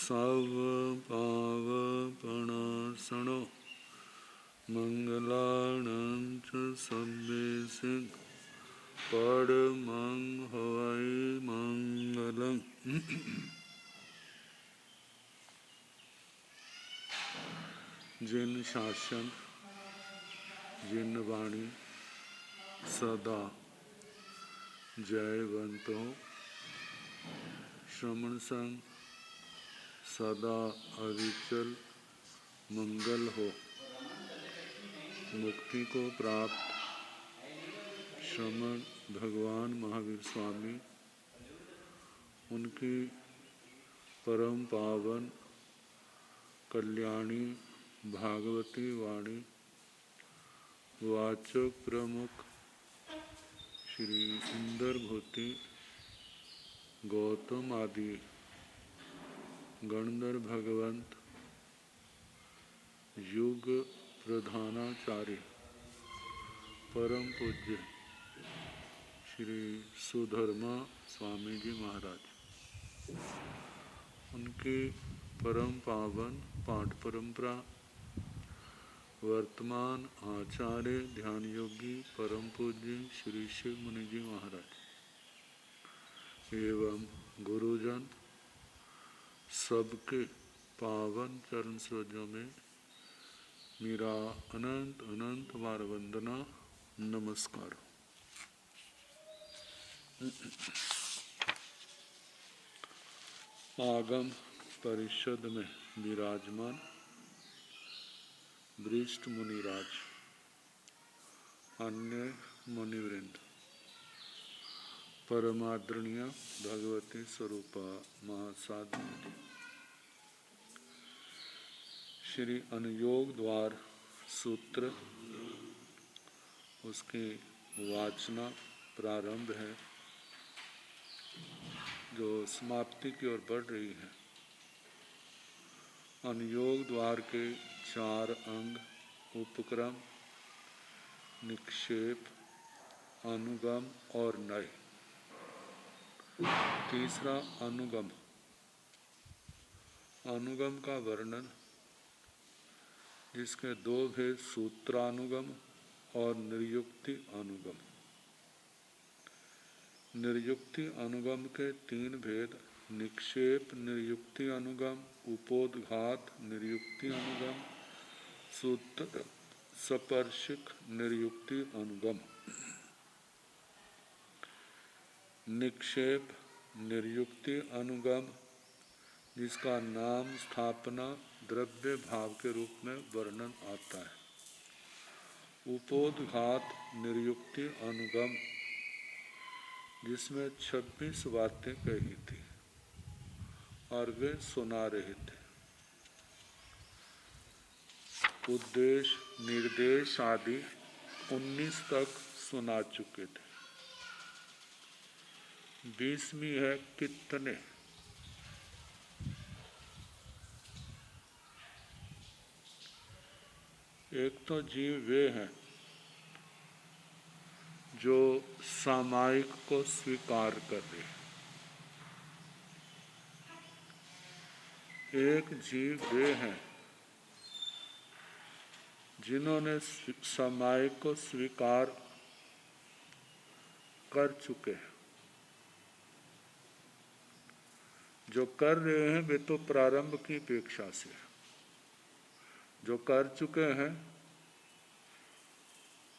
सर्वपावपणासनो मंगलाणां च सभ्येसिं परमं हवै मंगलम्। जिन शासन जिन वाणी सदा जयवंत हो, श्रवण संग सदा अविचल मंगल हो। मुक्ति को प्राप्त श्रमण भगवान महावीर स्वामी, उनकी परम पावन कल्याणी भागवती वाणी वाचक प्रमुख श्री इंदर भूति गौतम आदि गणधर भगवंत युग प्रधानाचार्य परम पूज्य श्री सुधर्मा स्वामी जी महाराज, उनकी परम पावन पाठ परंपरा वर्तमान आचार्य ध्यान योगी परम पूज्य श्री शिव मुनि जी महाराज एवं गुरुजन सबके पावन चरण सरोजों में मेरा अनंत अनंत बार वंदना नमस्कार। आगम परिषद में विराजमान वरिष्ठ मुनिराज, अन्य मुनिवृंद, परमादरणीय भगवती स्वरूपा महासाधु, श्री अनुयोग द्वार सूत्र उसकी वाचना प्रारंभ है, जो समाप्ति की ओर बढ़ रही है। अनुयोग द्वार के 4 अंग उपक्रम, निक्षेप, अनुगम और नय। तीसरा अनुगम, अनुगम का वर्णन, जिसके 2 भेद सूत्रानुगम और निर्युक्ति अनुगम। निर्युक्ति अनुगम के 3 भेद, निक्षेप निर्युक्ति अनुगम, उपोद्घात निर्युक्ति अनुगम, सूत्र स्पर्शिक निर्युक्ति अनुगम। निक्षेप निर्युक्ति अनुगम, जिसका नाम स्थापना द्रव्य भाव के रूप में वर्णन आता है। उपोद्घात निर्युक्ति अनुगम, जिसमें 26 बातें कही थी और वे सुना रहे थे। उद्देश्य निर्देश आदि 19 तक सुना चुके थे। 20वीं है कितने। एक तो जीव वे हैं जो सामायिक को स्वीकार कर रहे हैं। एक जीव वे हैं जिन्होंने सामायिक को स्वीकार कर चुके हैं। जो कर रहे हैं वे तो प्रारंभ की अपेक्षा से, जो कर चुके हैं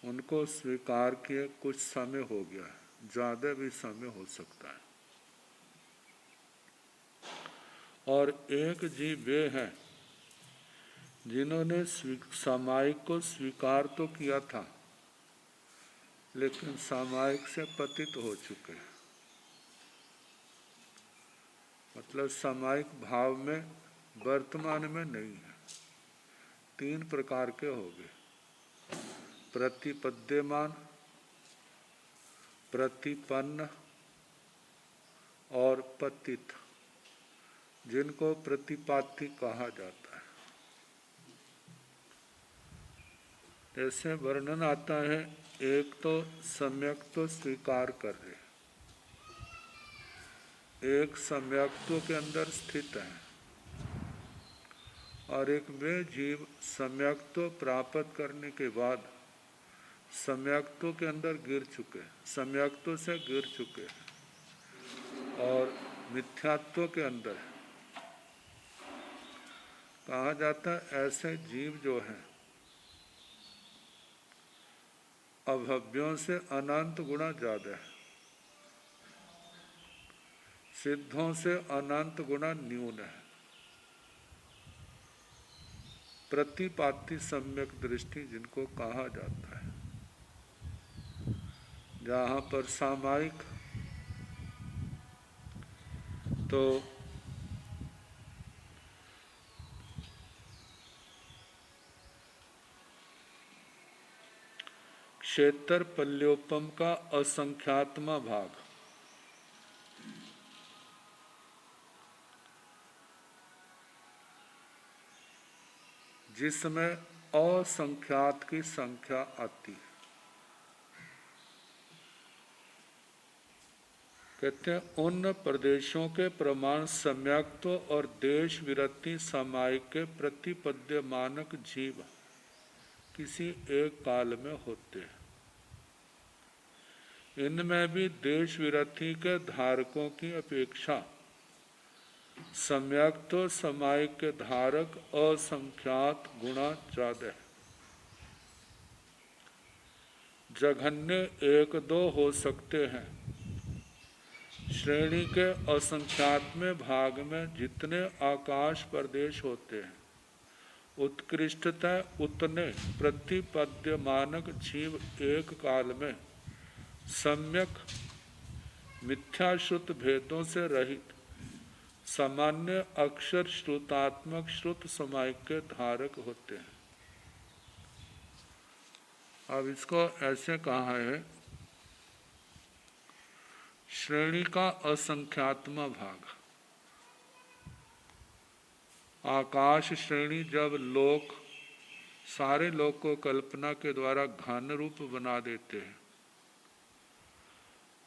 उनको स्वीकार किए कुछ समय हो गया है, ज़्यादा भी समय हो सकता है। और एक जीव वे हैं जिन्होंने सामायिक को स्वीकार तो किया था, लेकिन सामायिक से पतित हो चुके हैं। मतलब सामायिक भाव में वर्तमान में नहीं है। 3 प्रकार के हो गए, प्रतिपद्यमान, प्रतिपन्न और पतित, जिनको प्रतिपाती कहा जाता है। ऐसे वर्णन आता है, एक तो सम्यक तो स्वीकार कर रहे, एक सम्यक्त्व के अंदर स्थित है और एक वे जीव सम्यक्त्व प्राप्त करने के बाद सम्यक्त्व के अंदर गिर चुके, सम्यक्त्व से गिर चुके और मिथ्यात्व के अंदर कहा जाता है ऐसे जीव जो हैं अभव्यों से अनंत गुना ज्यादा है, सिद्धों से अनंत गुना न्यून है। प्रतिपाती सम्यक दृष्टि जिनको कहा जाता है, जहाँ पर सामायिक तो क्षेत्र पल्योपम का असंख्यात्मा भाग, जिसमें असंख्यात की संख्या आती है। कहते हैं उन प्रदेशों के प्रमाण सम्यक्त्व और देश विरति सामायिक के प्रतिपद्य मानक जीव किसी एक काल में होते हैं। इनमें भी देश विरति के धारकों की अपेक्षा सम्यक्त्व सामायिक के धारक असंख्यात गुणा ज्यादा है। जघन्य एक दो हो सकते हैं। श्रेणी के असंख्यात्म भाग में जितने आकाश प्रदेश होते हैं, उत्कृष्टतः उतने प्रतिपद्य मानक जीव एक काल में सम्यक मिथ्याश्रुत भेदों से रहित सामान्य अक्षर श्रुतात्मक श्रुत समायिक के धारक होते हैं। अब इसको ऐसे कहा है, श्रेणी का असंख्यात्म भाग। आकाश श्रेणी जब लोक सारे लोक को कल्पना के द्वारा घन रूप बना देते हैं,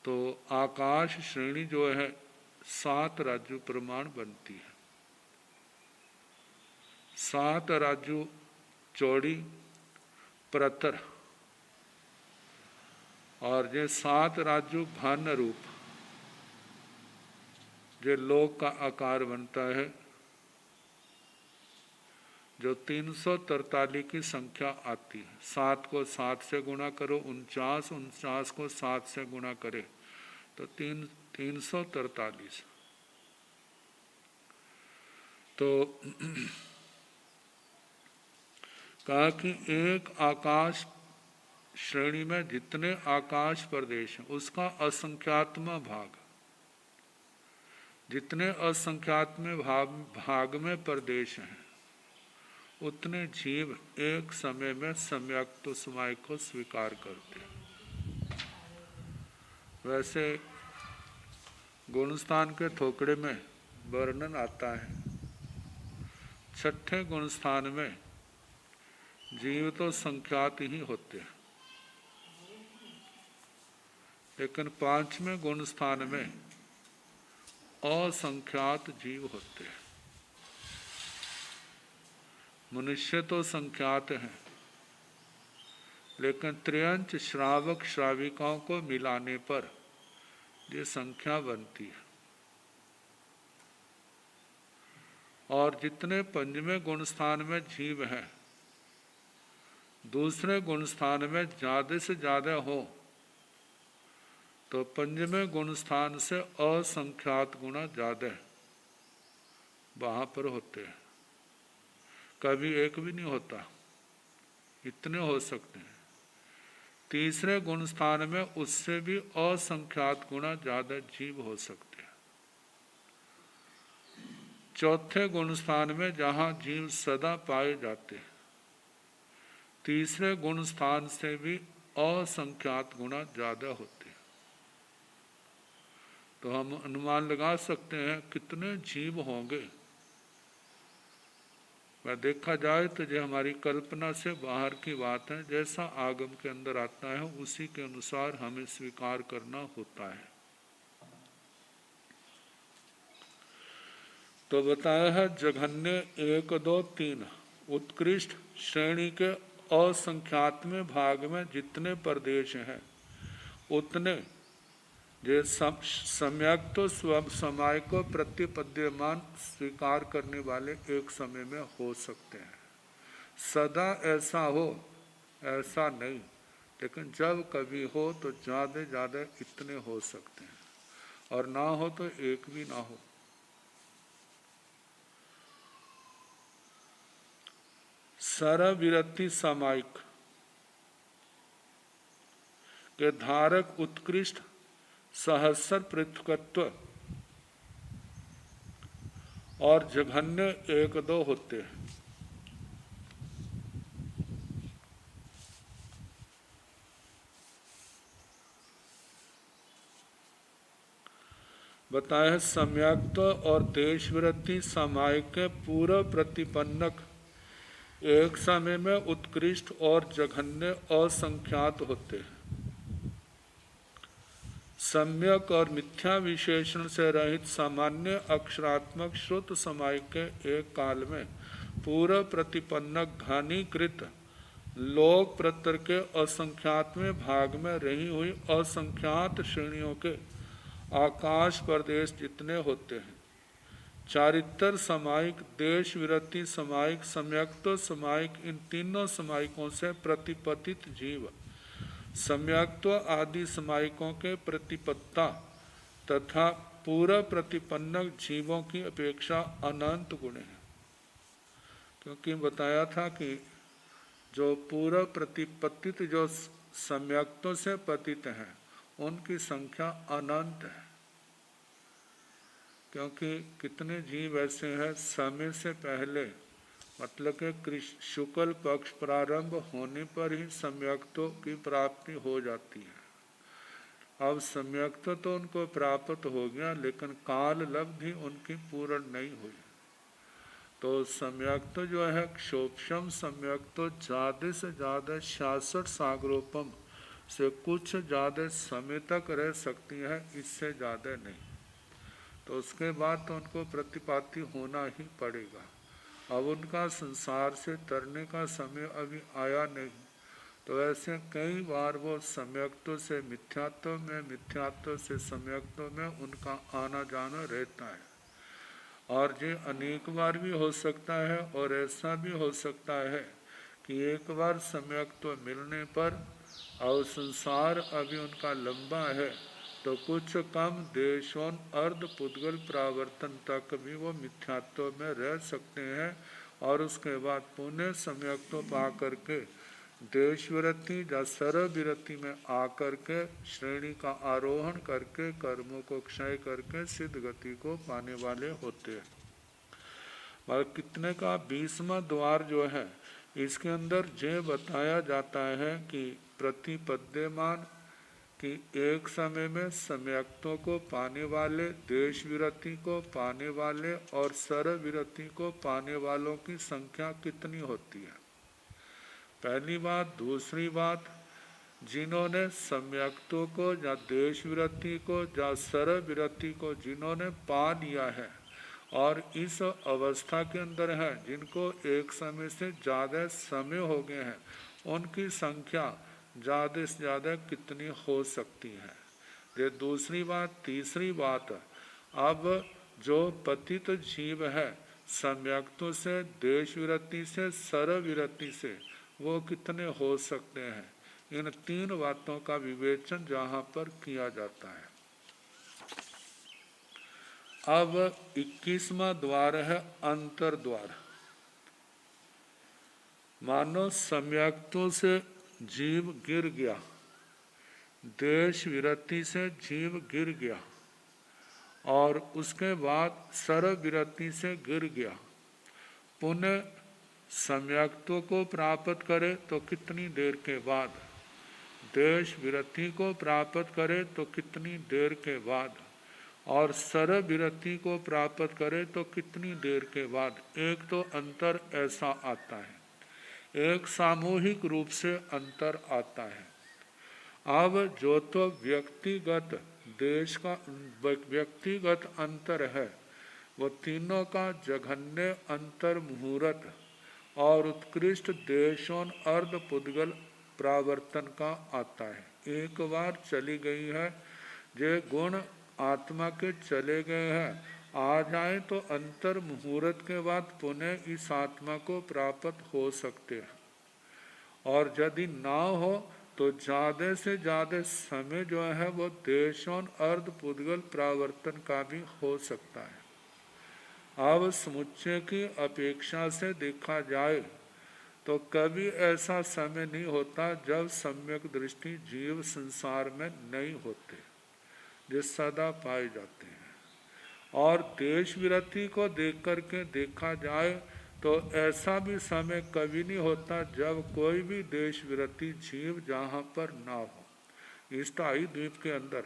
तो आकाश श्रेणी जो है 7 राजू प्रमाण बनती है। 7 राजू चौड़ी प्रतर और ये 7 राजू घन रूप जो लोक का आकार बनता है, जो 343 की संख्या आती है। 7 को 7 से गुणा करो 49, 49 को 7 से गुणा करे तो 343। तो कहा कि एक आकाश श्रेणी में जितने आकाश प्रदेश हैं उसका असंख्यात्म भाग, जितने असंख्यात्म भाग में प्रदेश हैं उतने जीव एक समय में सम्यक्त्व समाय को स्वीकार करते हैं। वैसे गुणस्थान के थोकड़े में वर्णन आता है, 6ठे गुणस्थान में जीव तो संख्यात ही होते हैं, लेकिन 5वें गुणस्थान में असंख्यात जीव होते हैं। मनुष्य तो संख्यात हैं, लेकिन त्रियंच श्रावक श्राविकाओं को मिलाने पर ये संख्या बनती है। और जितने 5वें गुणस्थान में जीव हैं, दूसरे गुणस्थान में ज्यादा से ज्यादा हो तो 5वें गुणस्थान से असंख्यात गुना ज्यादा वहां पर होते हैं। कभी एक भी नहीं होता, इतने हो सकते हैं। तीसरे गुणस्थान में उससे भी असंख्यात गुना ज्यादा जीव हो सकते हैं। चौथे गुणस्थान में जहां जीव सदा पाए जाते हैं, तीसरे गुणस्थान से भी असंख्यात गुना ज्यादा होते हैं। तो हम अनुमान लगा सकते हैं कितने जीव होंगे। वह देखा जाए तो जो हमारी कल्पना से बाहर की बात है, जैसा आगम के अंदर आता है उसी के अनुसार हमें स्वीकार करना होता है। तो बताया है जघन्य 1, 2, 3 उत्कृष्ट श्रेणी के असंख्यातमें भाग में जितने प्रदेश हैं उतने जो सम्यक तो समय को प्रतिपद्यमान स्वीकार करने वाले एक समय में हो सकते हैं। सदा ऐसा हो ऐसा नहीं, लेकिन जब कभी हो तो ज़्यादा ज़्यादा इतने हो सकते हैं, और ना हो तो एक भी ना हो। सरविरति सामायिक के धारक उत्कृष्ट सहस्र पृथकत्व और जघन्य 1, 2 होते हैं। बताया सम्यक्त्व और देशवृत्ति सामायिक के पूर्व प्रतिपन्नक एक समय में उत्कृष्ट और जघन्य असंख्यात होते हैं। सम्यक और मिथ्या विशेषण से रहित सामान्य अक्षरात्मक श्रुत सामायिक के एक काल में पूर्व प्रतिपन्नक घनीकृत लोक प्रतर के असंख्यात में भाग में रही हुई असंख्यात श्रेणियों के आकाश प्रदेश जितने होते हैं। चारित्र समायिक, देश विरति समायिक, सम्यक्त्व समायिक, इन तीनों समायिकों से प्रतिपतित जीव सम्यक्त्व आदि समायिकों के प्रतिपत्ता तथा पूर्व प्रतिपन्नक जीवों की अपेक्षा अनंत गुण है। क्योंकि बताया था कि जो पूर्व प्रतिपत्तित जो सम्यक्त्व से पतित हैं उनकी संख्या अनंत है। क्योंकि कितने जीव ऐसे हैं समय से पहले, मतलब कि शुक्ल पक्ष प्रारंभ होने पर ही सम्यक्त्व की प्राप्ति हो जाती है। अब सम्यक्त्व तो उनको प्राप्त हो गया, लेकिन काल लब्धि उनकी पूर्ण नहीं हुई। तो सम्यक्त्व जो है क्षोभम सम्यक्त्व ज़्यादा से ज़्यादा 66 सागरोपम से कुछ ज़्यादा समय तक रह सकती है, इससे ज़्यादा नहीं। तो उसके बाद तो उनको प्रतिपाती होना ही पड़ेगा। अब उनका संसार से तरने का समय अभी आया नहीं, तो ऐसे कई बार वो सम्यक्त्व से मिथ्यात्व में, मिथ्यात्व से सम्यक्त्व में उनका आना जाना रहता है। और ये अनेक बार भी हो सकता है, और ऐसा भी हो सकता है कि एक बार सम्यक्त्व मिलने पर और संसार अभी उनका लंबा है तो कुछ कम देशों अर्ध पुद्गल प्रावर्तन तक भी वो मिथ्यात्व में रह सकते हैं, और उसके बाद पुण्य सम्यक्त्व पा करके देशविरति या सरविरति में आकर के श्रेणी का आरोहण करके कर्मों को क्षय करके सिद्ध गति को पाने वाले होते हैं। और कितने का 20वां द्वार जो है इसके अंदर ये बताया जाता है कि प्रतिपद्यमान कि एक समय में सम्यक्तों को पाने वाले, देश विरति को पाने वाले और सरविरति को पाने वालों की संख्या कितनी होती है। पहली बात। दूसरी बात, जिन्होंने सम्यक्तों को या देश विरति को या सरविरति को जिन्होंने पा लिया है और इस अवस्था के अंदर है, जिनको एक समय से ज़्यादा समय हो गए हैं, उनकी संख्या ज़्यादा से ज़्यादा कितनी हो सकती है। ये दूसरी बात। तीसरी बात, अब जो पतित जीव है सम्यक्तों से, देश विरति से, सरविरति से, वो कितने हो सकते हैं। इन तीन बातों का विवेचन जहाँ पर किया जाता है। अब 21वां द्वार है अंतर द्वार। मानो सम्यक्तों से जीव गिर गया, देश विरति से जीव गिर गया, और उसके बाद सरविरति से गिर गया, पुनः सम्यक्तों को प्राप्त करे तो कितनी देर के बाद, देश विरति को प्राप्त करे तो कितनी देर के बाद, और सरविरति को प्राप्त करे तो कितनी देर के बाद। एक तो अंतर ऐसा आता है, एक सामूहिक रूप से अंतर आता है। अब जो तो व्यक्तिगत देश का व्यक्तिगत अंतर है वो तीनों का जघन्य अंतर मुहूर्त और उत्कृष्ट देशों अर्ध पुद्गल प्रावर्तन का आता है। एक बार चली गई है जे गुण आत्मा के चले गए हैं, आ जाए तो अंतर मुहूर्त के बाद पुनः इस आत्मा को प्राप्त हो सकते हैं, और यदि ना हो तो ज़्यादा से ज़्यादा समय जो है वो देशों अर्ध पुद्गल प्रावर्तन का भी हो सकता है। अब समुच्चय की अपेक्षा से देखा जाए तो कभी ऐसा समय नहीं होता जब सम्यक दृष्टि जीव संसार में नहीं होते, जो सदा पाए जाते हैं। और देश विरति को देख करके देखा जाए तो ऐसा भी समय कभी नहीं होता जब कोई भी देश विरति जीव जहाँ पर ना हो स्थायी द्वीप के अंदर,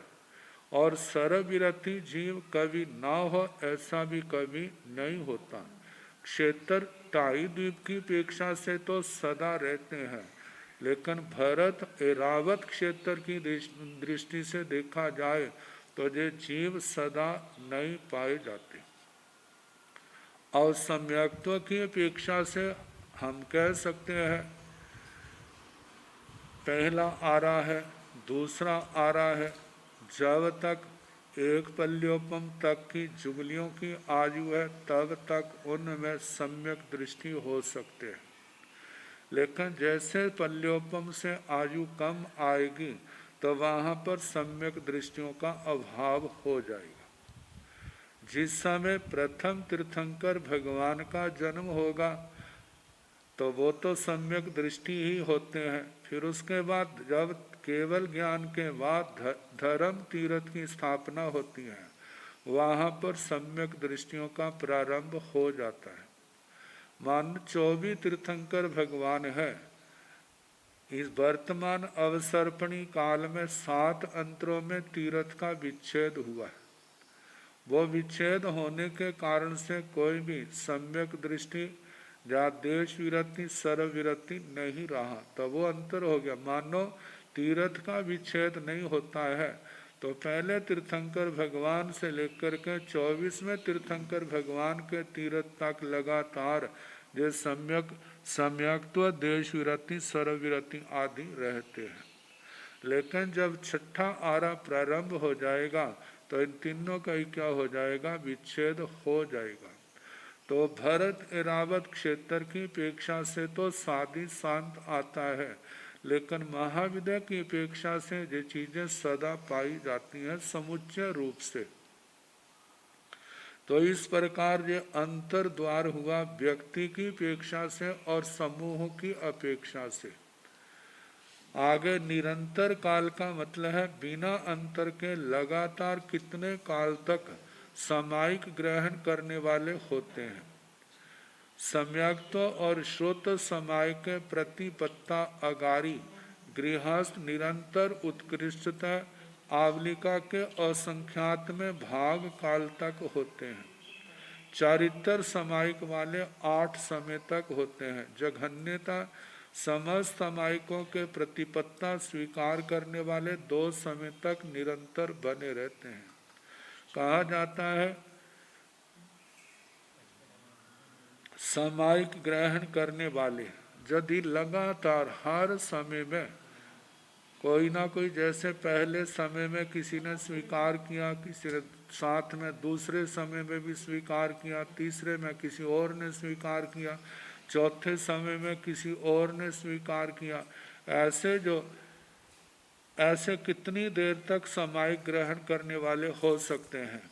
और सर्व विरति जीव कभी ना हो ऐसा भी कभी नहीं होता। क्षेत्र टाई द्वीप की अपेक्षा से तो सदा रहते हैं, लेकिन भरत एरावत क्षेत्र की दृष्टि से देखा जाए तो ये जीव सदा नहीं पाए जाते। और सम्यक्त्व की अपेक्षा से हम कह सकते हैं पहला आ रहा है, दूसरा आ रहा है। जब तक एक पल्योपम तक की जुगलियों की आयु है तब तक उनमें सम्यक दृष्टि हो सकते हैं, लेकिन जैसे पल्योपम से आयु कम आएगी तो वहाँ पर सम्यक दृष्टियों का अभाव हो जाएगा। जिस समय प्रथम तीर्थंकर भगवान का जन्म होगा तो वो तो सम्यक दृष्टि ही होते हैं, फिर उसके बाद जब केवल ज्ञान के बाद धर्म तीर्थ की स्थापना होती है वहाँ पर सम्यक दृष्टियों का प्रारंभ हो जाता है। मान 24 तीर्थंकर भगवान है। इस वर्तमान अवसर्पणी काल में 7 अंतरों में तीर्थ का विच्छेद हुआ है। वो विच्छेद होने के कारण से कोई भी सम्यक दृष्टि या देश विरति सर्व विरति नहीं रहा, तो वो अंतर हो गया। मानो तीर्थ का विच्छेद नहीं होता है तो पहले तीर्थंकर भगवान से लेकर के 24वें तीर्थंकर भगवान के तीर्थ तक लगातार जो सम्यक्त्व देश विरति सर्व विरति आदि रहते हैं। लेकिन जब छठा आरा प्रारंभ हो जाएगा तो इन तीनों का ही क्या हो जाएगा, विच्छेद हो जाएगा। तो भरत एरावत क्षेत्र की अपेक्षा से तो साधी शांत आता है, लेकिन महाविद्या की अपेक्षा से ये चीजें सदा पाई जाती हैं समुच्चय रूप से। तो इस प्रकार ये अंतर द्वार हुआ व्यक्ति की अपेक्षा से और समूह की अपेक्षा से। आगे निरंतर काल का मतलब है बिना अंतर के लगातार कितने काल तक सामायिक ग्रहण करने वाले होते हैं। सम्यक्त्व और श्रोत समायिक प्रतिपत्ता अगारी गृहस्थ निरंतर उत्कृष्टता आवलिका के असंख्यात में भाग काल तक होते हैं। चारित्र समायिक वाले 8 समय तक होते हैं। जघन्यता समस्त समायिकों के प्रतिपत्ता स्वीकार करने वाले 2 समय तक निरंतर बने रहते हैं। कहा जाता है सामायिक ग्रहण करने वाले यदि लगातार हर समय में कोई ना कोई, जैसे पहले समय में किसी ने स्वीकार किया, किसी ने साथ में दूसरे समय में भी स्वीकार किया, तीसरे में किसी और ने स्वीकार किया, चौथे समय में किसी और ने स्वीकार किया, ऐसे कितनी देर तक सामायिक ग्रहण करने वाले हो सकते हैं।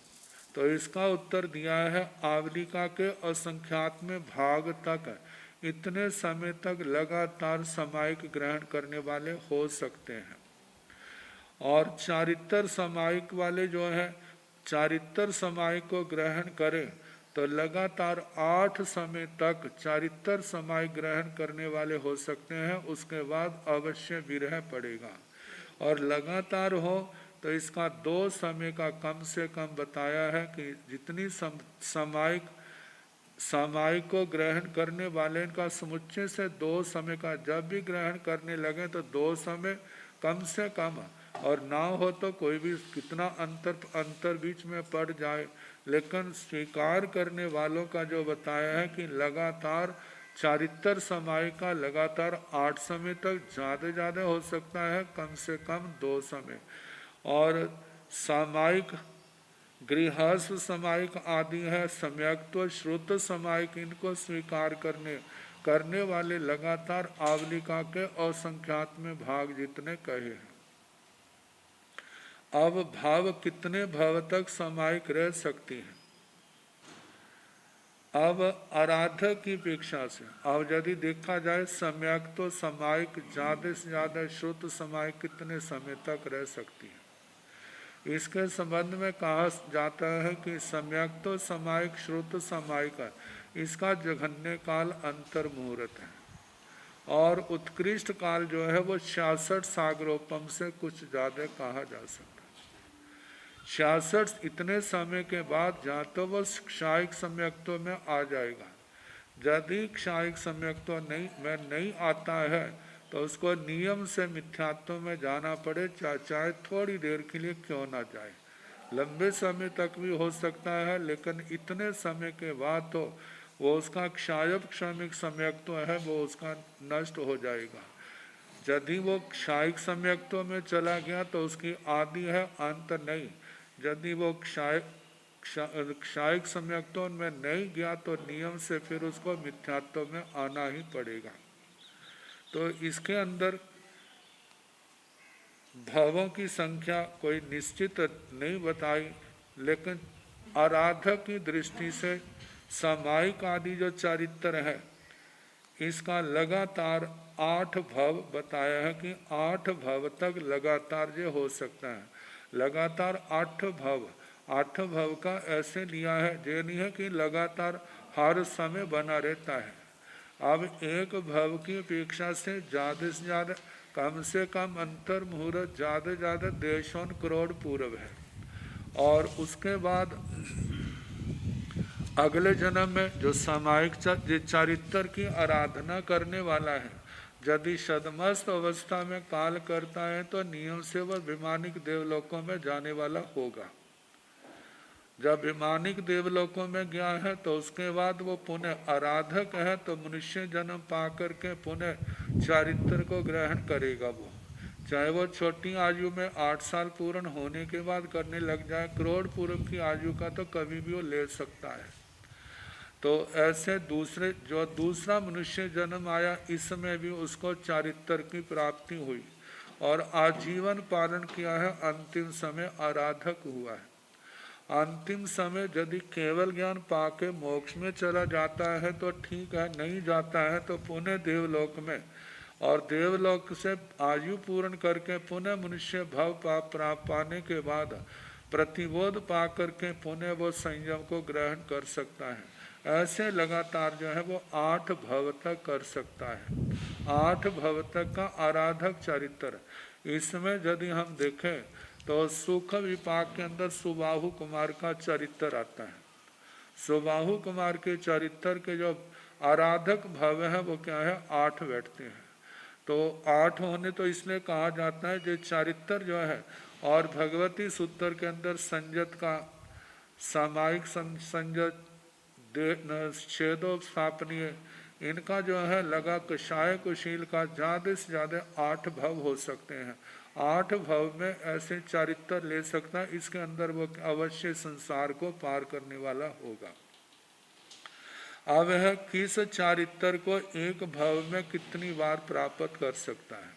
तो इसका उत्तर दिया है आवलिका के असंख्यात में भाग तक इतने समय तक लगातार सामायिक ग्रहण करने वाले हो सकते हैं। और चारित्र सामायिक वाले जो है चारित्र सामायिक को ग्रहण करें तो लगातार 8 समय तक चारित्र सामायिक ग्रहण करने वाले हो सकते हैं। उसके बाद अवश्य विरह पड़ेगा, और लगातार हो तो इसका 2 समय का कम से कम बताया है कि जितनी सामायिक को ग्रहण करने वाले का समुच्चय से 2 समय का जब भी ग्रहण करने लगे तो 2 समय कम से कम और ना हो तो कोई भी कितना अंतर बीच में पड़ जाए, लेकिन स्वीकार करने वालों का जो बताया है कि लगातार चारित्र समय का लगातार 8 समय तक ज़्यादा हो सकता है, कम से कम 2 समय, और सामायिक गृहस्थ सामायिक आदि है, सम्यक्त्व श्रुत सामायिक, इनको स्वीकार करने वाले लगातार आवलिका के असंख्यात में भाग जितने कहे हैं। अब भाव कितने भाव तक सामायिक रह सकती है? अब आराधक की अपेक्षा से अब यदि देखा जाए सम्यक तो सामायिक ज़्यादा से ज़्यादा श्रुत सामायिक कितने समय तक रह सकती है? इसके संबंध में कहा जाता है कि सम्यक तो सामायिक श्रुत सामायिक है, इसका जघन्य काल अंतर मुहूर्त है, और उत्कृष्ट काल जो है वो 66 सागरोपम से कुछ ज़्यादा कहा जा सकता है। 66 इतने समय के बाद जहाँ तो वह क्षायिक सम्यक्त्व में आ जाएगा। यदि क्षायिक सम्यक्त्व नहीं आता है तो उसको नियम से मिथ्यात्व में जाना पड़े, चाहे थोड़ी देर के लिए क्यों ना जाए, लंबे समय तक भी हो सकता है, लेकिन इतने समय के बाद तो वो उसका क्षायिक सम्यक्त्व है वो उसका नष्ट हो जाएगा। यदि वो क्षायिक सम्यक्त्व में चला गया तो उसकी आदि है, अंत नहीं। यदि वो क्षायिक सम्यक्त्व में नहीं गया तो नियम से फिर उसको मिथ्यात्व में आना ही पड़ेगा। तो इसके अंदर भावों की संख्या कोई निश्चित नहीं बताई, लेकिन आराधक की दृष्टि से सामायिक आदि जो चारित्र है इसका लगातार 8 भव बताया है कि 8 भव तक लगातार ये हो सकता है। लगातार 8 भव का ऐसे लिया है, ये नहीं है कि लगातार हर समय बना रहता है। अब एक भव की अपेक्षा से ज़्यादा कम से कम अंतर मुहूर्त ज़्यादा देशों करोड़ पूर्व है, और उसके बाद अगले जन्म में जो सामायिक चारित्र की आराधना करने वाला है, यदि सदमस्त अवस्था में काल करता है तो नियम से वह विमानिक देवलोकों में जाने वाला होगा। जब विमानिक देवलोकों में गया है तो उसके बाद वो पुनः आराधक है तो मनुष्य जन्म पा करके पुनः चारित्र को ग्रहण करेगा। वो चाहे वो छोटी आयु में 8 साल पूर्ण होने के बाद करने लग जाए, करोड़ पूर्व की आयु का तो कभी भी वो ले सकता है। तो ऐसे दूसरा मनुष्य जन्म आया, इसमें भी उसको चारित्र की प्राप्ति हुई और आजीवन पालन किया है, अंतिम समय आराधक हुआ है। अंतिम समय यदि केवल ज्ञान पाके मोक्ष में चला जाता है तो ठीक है, नहीं जाता है तो पुनः देवलोक में, और देवलोक से आयु पूर्ण करके पुनः मनुष्य भव प्राप्त पाने के बाद प्रतिबोध पा करके पुनः वो संयम को ग्रहण कर सकता है। ऐसे लगातार जो है वो 8 भव तक कर सकता है। 8 भव तक का आराधक चरित्र। इसमें यदि हम देखें तो सुख विपाक के अंदर सुबाहु कुमार का चरित्र आता है। सुबाहु कुमार के चरित्र के जो आराधक भव है वो क्या है, 8 बैठते हैं। तो 8 होने तो इसलिए कहा जाता है जो चरित्र जो है, और भगवती सूत्र के अंदर संयत का सामायिक संयत छेदो स्थापनीय, इनका जो है लगा कषाय कुशील का ज़्यादा से ज़्यादा 8 भव हो सकते हैं। 8 भव में ऐसे चारित्र ले सकता है, इसके अंदर वो अवश्य संसार को पार करने वाला होगा। अब है किस चारित्र को एक भव में कितनी बार प्राप्त कर सकता है,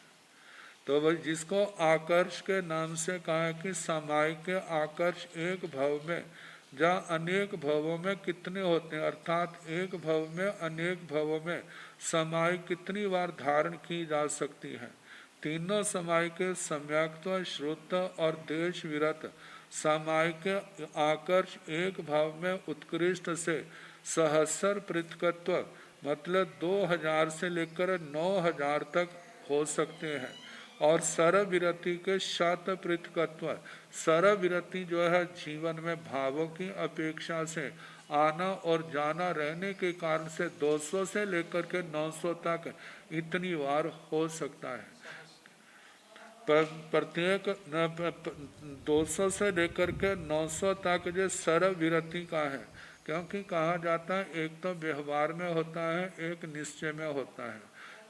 तो वह जिसको आकर्ष के नाम से कहा है कि सामायिक आकर्ष एक भव में, जहाँ अनेक भवों में कितने होते हैं, अर्थात एक भव में अनेक भवों में सामायिक कितनी बार धारण की जा सकती है। तीनों सामायिक सम्यक्त्व, श्रुत और देश विरत सामायिक आकर्ष एक भाव में उत्कृष्ट से सहस्र पृथकत्व मतलब 2000 से लेकर 9000 तक हो सकते हैं, और सरविरति के शत पृथकत्व, सरविरति जो है जीवन में भावों की अपेक्षा से आना और जाना रहने के कारण से 200 से लेकर के 900 तक इतनी बार हो सकता है। प्रत्येक 200 से लेकर के 900 तक जो सर्व विरति का है, क्योंकि कहा जाता है एक तो व्यवहार में होता है, एक निश्चय में होता है।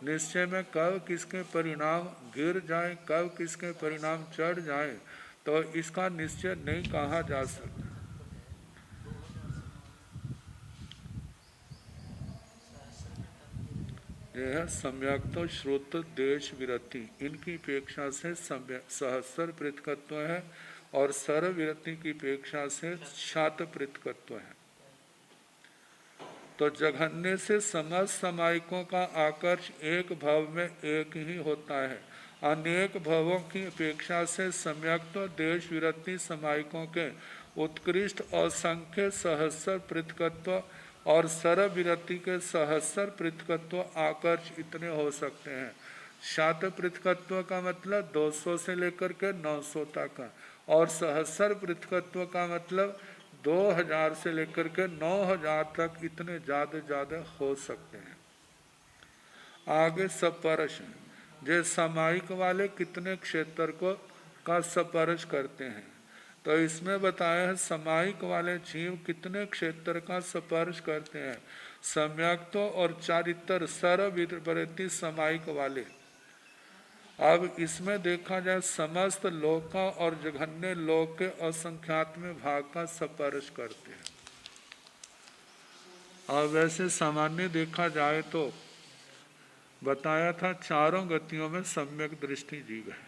निश्चय में कब किसके परिणाम गिर जाए, कब किसके परिणाम चढ़ जाए, तो इसका निश्चय नहीं कहा जा सकता। यह सम्यक तो श्रुत देश विरति इनकी अपेक्षा से सहस्र पृथकत्व है, और सर्व विरति की अपेक्षा से शत पृथकत्व है। तो जघन्य से समस्त समायिकों का आकर्ष एक भव में एक ही होता है। अनेक भवों की अपेक्षा से सम्यक्त्व देश विरति समायिकों के उत्कृष्ट असंख्य सहस्र पृथकत्व और सर्व विरति के सहस्र पृथकत्व आकर्ष इतने हो सकते हैं। शत पृथकत्व का मतलब 200 से लेकर के 900 तक का, और सहस्र पृथकत्व का मतलब 2000 से लेकर के 9000 तक इतने ज़्यादा हो सकते हैं। आगे सपरश जो सामायिक वाले कितने क्षेत्र को का सपरश करते हैं, तो इसमें बताया है सामायिक वाले जीव कितने क्षेत्र का स्पर्श करते हैं। सम्यक्त्व और चारित्र सर्वविरति सामायिक वाले। अब इसमें देखा जाए समस्त लोक का और जघन्य लोक के असंख्यात्म भाग का स्पर्श करते हैं। और वैसे सामान्य देखा जाए तो बताया था चारों गतियों में सम्यक दृष्टि जीव है।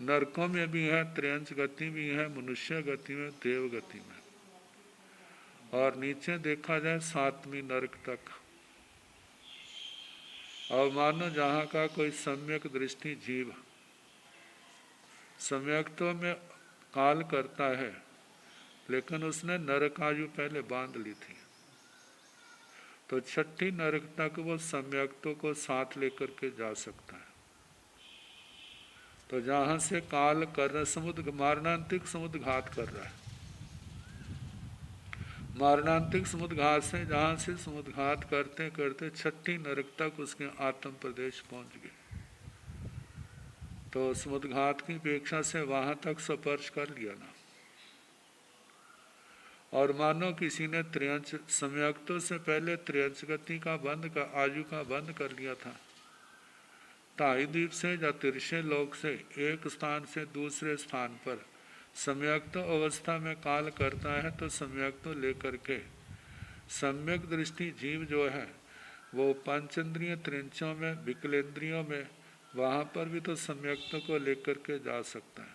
नरकों में भी है, त्रियंच गति भी है, मनुष्य गति में, देव गति में, और नीचे देखा जाए 7वीं नरक तक। और मानो जहाँ का कोई सम्यक दृष्टि जीव सम्यक्त्व में काल करता है, लेकिन उसने नरक आयु पहले बांध ली थी, तो 6ठी नरक तक वो सम्यक्त्व को साथ लेकर के जा सकता है। तो जहाँ से काल कर रहा समुद्र मारणांतिक समुद्र घात कर रहा है, मारणांतिक समुद्र घात से जहाँ से समुद्र घात करते करते 6ठी नरक तक उसके आत्म प्रदेश पहुँच गए। तो समुद्र घात की अपेक्षा से वहाँ तक स्पर्श कर लिया ना। और मानो किसी ने त्रियंच सम्यक्तों से पहले त्रियंच गति का बंद का आयु का बंद कर लिया था, ताई द्वीप से या तिरछे लोक से एक स्थान से दूसरे स्थान पर सम्यक्त अवस्था में काल करता है, तो सम्यक्त लेकर के सम्यक दृष्टि जीव जो है वो पंचेंद्रिय त्रिंचों में विकलेंद्रियों में वहाँ पर भी तो सम्यक्त को लेकर के जा सकता है।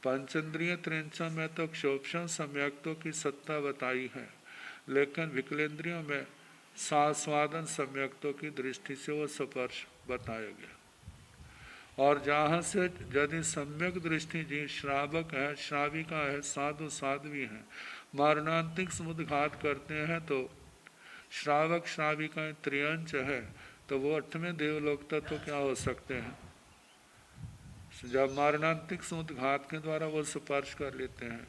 पंचेंद्रिय त्रिंचों में तो क्षोभन सम्यक्तों की सत्ता बताई है, लेकिन विकलेंद्रियों में स्वादन सम्यक्तों की दृष्टि से वो स्पर्श बताया गया। और जहाँ से यदि सम्यक दृष्टि जी श्रावक है, श्राविका है, साधु साध्वी है, मारणांतिक समुद्र घात करते हैं, तो श्रावक श्राविका त्रियंच है, तो वो 8वें देवलोक तक तो क्या हो सकते हैं। जब मारणांतिक समुद्र घात के द्वारा वो स्पर्श कर लेते हैं।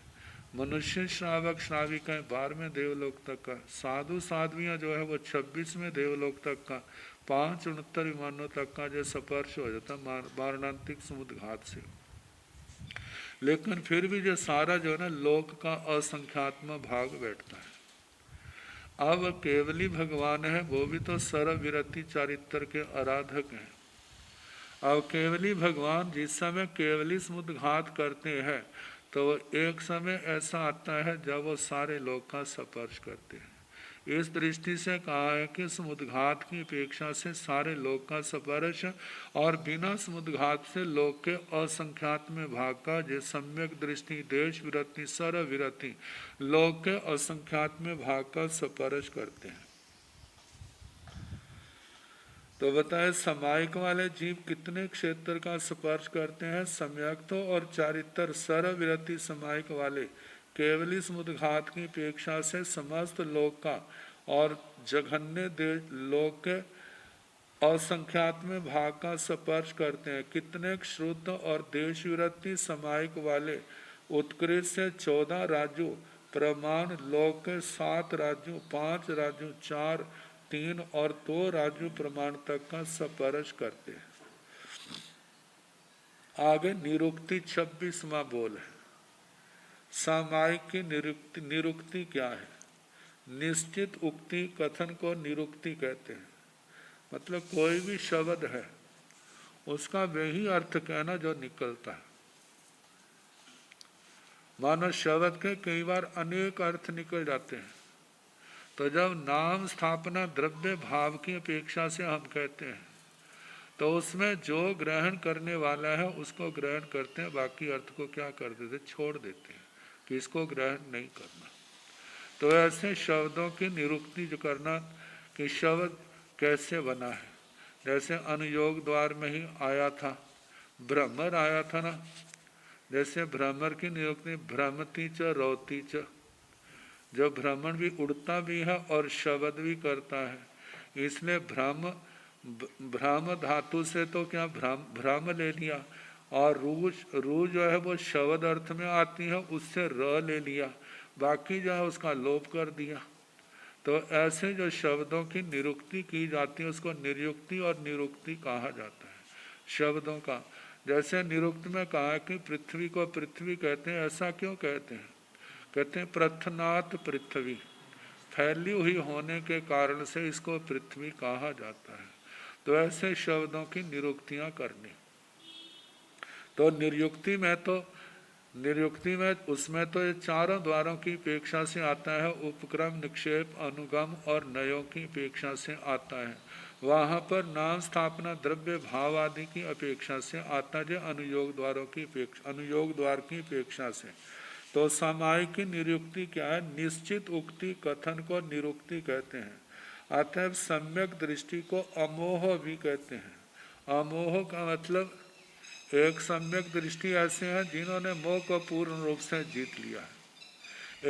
मनुष्य श्रावक श्राविका 12वें देवलोक तक का, साधु साध्वियाँ जो है वो 26वें देवलोक तक का, 569 विमानों तक का जो स्पर्श हो जाता मारणांतिक समुद्र घात से। लेकिन फिर भी जो सारा जो है ना लोक का असंख्यात्म भाग बैठता है। अब केवली भगवान है, वो भी तो सर्व विरति चारित्र के आराधक हैं। अब केवली भगवान जिस समय केवली समुद्र घात करते हैं, तो एक समय ऐसा आता है जब वो सारे लोक का स्पर्श करते हैं। इस दृष्टि से कहा है कि समुद्र घात की अपेक्षा से सारे लोक का स्पर्श, और बिना समुद्र घात से लोक के असंख्यात्म भाग का जो सम्यक दृष्टि देश विरति सर्व विरति लोक के असंख्यात्म भाग का स्पर्श करते हैं। तो बताए समायिक वाले जीव कितने क्षेत्र का स्पर्श करते हैं। सम्यक्त्व और चारित्र सर्व विरति समायिक वाले केवली समुद्र घात की अपेक्षा से समस्त लोक का और जघन्य लोक के असंख्यात्म भाग का स्पर्श करते हैं। कितने शुद्ध और देश विरति समायिक वाले उत्कृष्ट से 14 राज्यों प्रमाण लोक के 7 राज्यों 5 राज्यों 4 3 और 2 राज्यों प्रमाण तक का स्पर्श करते हैं। आगे निरुक्ति 26वां बोल है। सामायिक की निरुक्ति, निरुक्ति क्या है? निश्चित उक्ति कथन को निरुक्ति कहते हैं। मतलब कोई भी शब्द है उसका वही अर्थ कहना जो निकलता है। मानो शब्द के कई बार अनेक अर्थ निकल जाते हैं, तो जब नाम स्थापना द्रव्य भाव की अपेक्षा से हम कहते हैं तो उसमें जो ग्रहण करने वाला है उसको ग्रहण करते हैं, बाकी अर्थ को क्या कर देते, छोड़ देते हैं कि इसको ग्रहण नहीं करना। तो ऐसे शब्दों की निरुक्ति जो करना कि शब्द कैसे बना है, जैसे अनुयोग द्वार में ही आया था, भ्रमर आया था ना। जैसे भ्रमर की निरुक्ति भ्रमती च रोती च, जो भ्रमण भी उड़ता भी है और शब्द भी करता है, इसलिए भ्रम धातु से तो क्या भ्रम ले लिया, और रू जो है वो शब्द अर्थ में आती है, उससे र ले लिया, बाकी जो है उसका लोप कर दिया। तो ऐसे जो शब्दों की निरुक्ति की जाती है उसको निरुक्ति और निरुक्ति कहा जाता है शब्दों का। जैसे निरुक्त में कहा कि पृथ्वी को पृथ्वी कहते हैं, ऐसा क्यों कहते हैं? कहते हैं प्रथनात पृथ्वी, फैली हुई होने के कारण से इसको पृथ्वी कहा जाता है। तो ऐसे शब्दों की निरुक्तियां करनी। तो निरुक्ति में उसमें तो ये चारों द्वारों की अपेक्षा से आता है, उपक्रम, निक्षेप, अनुगम और नयों की अपेक्षा से आता है। वहाँ पर नाम स्थापना द्रव्य भाव आदि की अपेक्षा से आता है, अनुयोग द्वारों की अपेक्षा, अनुयोग द्वार की अपेक्षा से। तो सामायिक की निरुक्ति क्या है? निश्चित उक्ति कथन को निरुक्ति कहते हैं। अतएव सम्यक दृष्टि को अमोह भी कहते हैं। अमोह का मतलब एक सम्यक दृष्टि ऐसे है जिन्होंने मोह को पूर्ण रूप से जीत लिया है।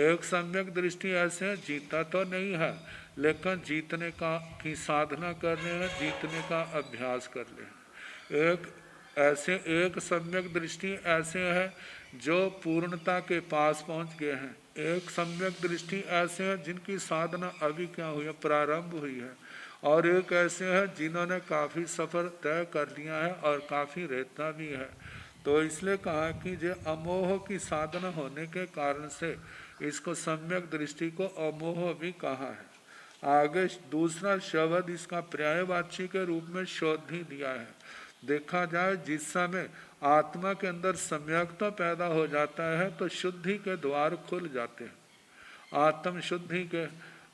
एक सम्यक दृष्टि ऐसे है जीता तो नहीं है, लेकिन जीतने का की साधना कर रहे हैं, जीतने का अभ्यास कर रहे हैं। एक सम्यक दृष्टि ऐसे है जो पूर्णता के पास पहुंच गए हैं। एक सम्यक दृष्टि ऐसे है जिनकी साधना अभी क्या हुई है, प्रारंभ हुई है। और एक ऐसे है जिन्होंने काफ़ी सफ़र तय कर लिया है और काफ़ी रहता भी है। तो इसलिए कहा कि जो अमोह की साधना होने के कारण से इसको सम्यक दृष्टि को अमोह भी कहा है। आगे दूसरा शब्द इसका पर्यायवाची के रूप में शोधि दिया है। देखा जाए जिस समय आत्मा के अंदर सम्यकता पैदा हो जाता है तो शुद्धि के द्वार खुल जाते हैं। आत्म शुद्धि के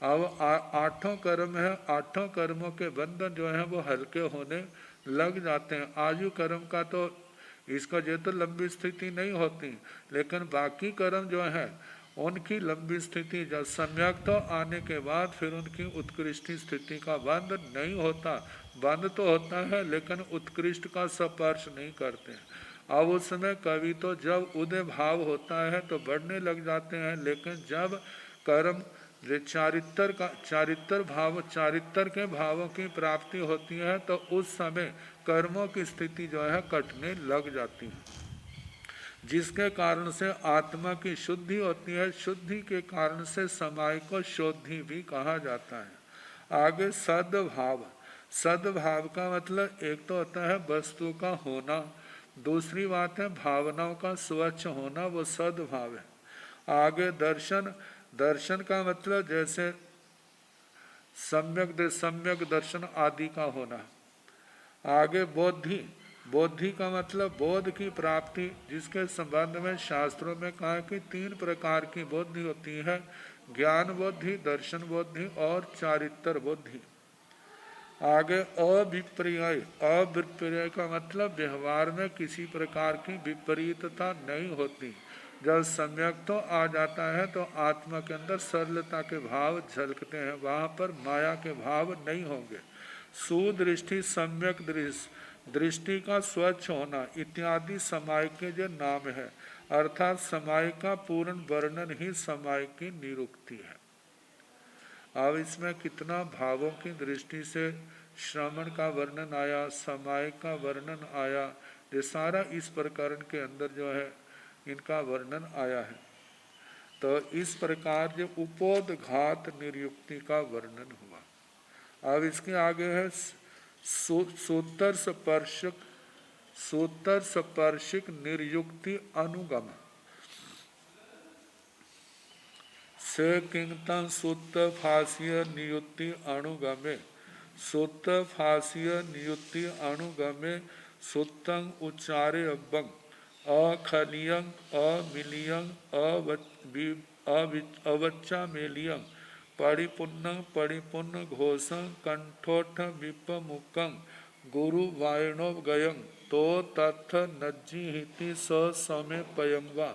अब आठों कर्म है, आठों कर्मों के बंधन जो है वो हल्के होने लग जाते हैं। आयु कर्म का तो इसका जो तो लंबी स्थिति नहीं होती, लेकिन बाकी कर्म जो है उनकी लंबी स्थिति जब सम्यक तो आने के बाद फिर उनकी उत्कृष्ट स्थिति का बंध नहीं होता। बंध तो होता है लेकिन उत्कृष्ट का स्पर्श नहीं करते। अब उस समय कवि तो जब उदय भाव होता है तो बढ़ने लग जाते हैं, लेकिन जब कर्म चारित्र के भावों की प्राप्ति होती है तो उस समय कर्मों की स्थिति जो है कटने लग जाती है, जिसके कारण से आत्मा की शुद्धि होती है। शुद्धि के कारण से समाय को शोधि भी कहा जाता है। आगे सद्भाव। सद्भाव का मतलब एक तो होता है वस्तु का होना, दूसरी बात है भावनाओं का स्वच्छ होना, वो सद्भाव है। आगे दर्शन। दर्शन का मतलब जैसे सम्यक दर्शन आदि का होना। आगे बोधि। बोधि का मतलब बोध की प्राप्ति, जिसके संबंध में शास्त्रों में कहा कि 3 प्रकार की बोधि होती है, ज्ञान बोधि, दर्शन बोधि और चारित्र बोधि। आगे अविपर्य। अविपर्य का मतलब व्यवहार में किसी प्रकार की विपरीतता नहीं होती। जब सम्यक तो आ जाता है तो आत्मा के अंदर सरलता के भाव झलकते हैं, वहाँ पर माया के भाव नहीं होंगे। सुदृष्टि, सम्यक दृष्टि का स्वच्छ होना इत्यादि समाय के जो नाम है, अर्थात समाय का पूर्ण वर्णन ही समाय की निरुक्ति है। अब इसमें कितना भावों की दृष्टि से श्रवण का वर्णन आया, समाय का वर्णन आया, ये सारा इस प्रकरण के अंदर जो है इनका वर्णन आया है। तो इस प्रकार जो उपोदघात निरुक्ति का वर्णन हुआ। अब इसके आगे है सूत्र स्पर्शक सूत्र स्पर्शिक निर्युक्ति अनुगम से किंगतन सूत्र फासीय नियुक्ति अनुगमे सूत्र फासीय नियुक्ति अनुगमे सूत्रं उच्चारे अव्वं अखलियं अमिलियं अवच्चामेलियं परिपुन्न घोषं कंठोठ विपमुखं गुरु वायणव गयं तो तथ नज्जिहिति स समय पयंगवा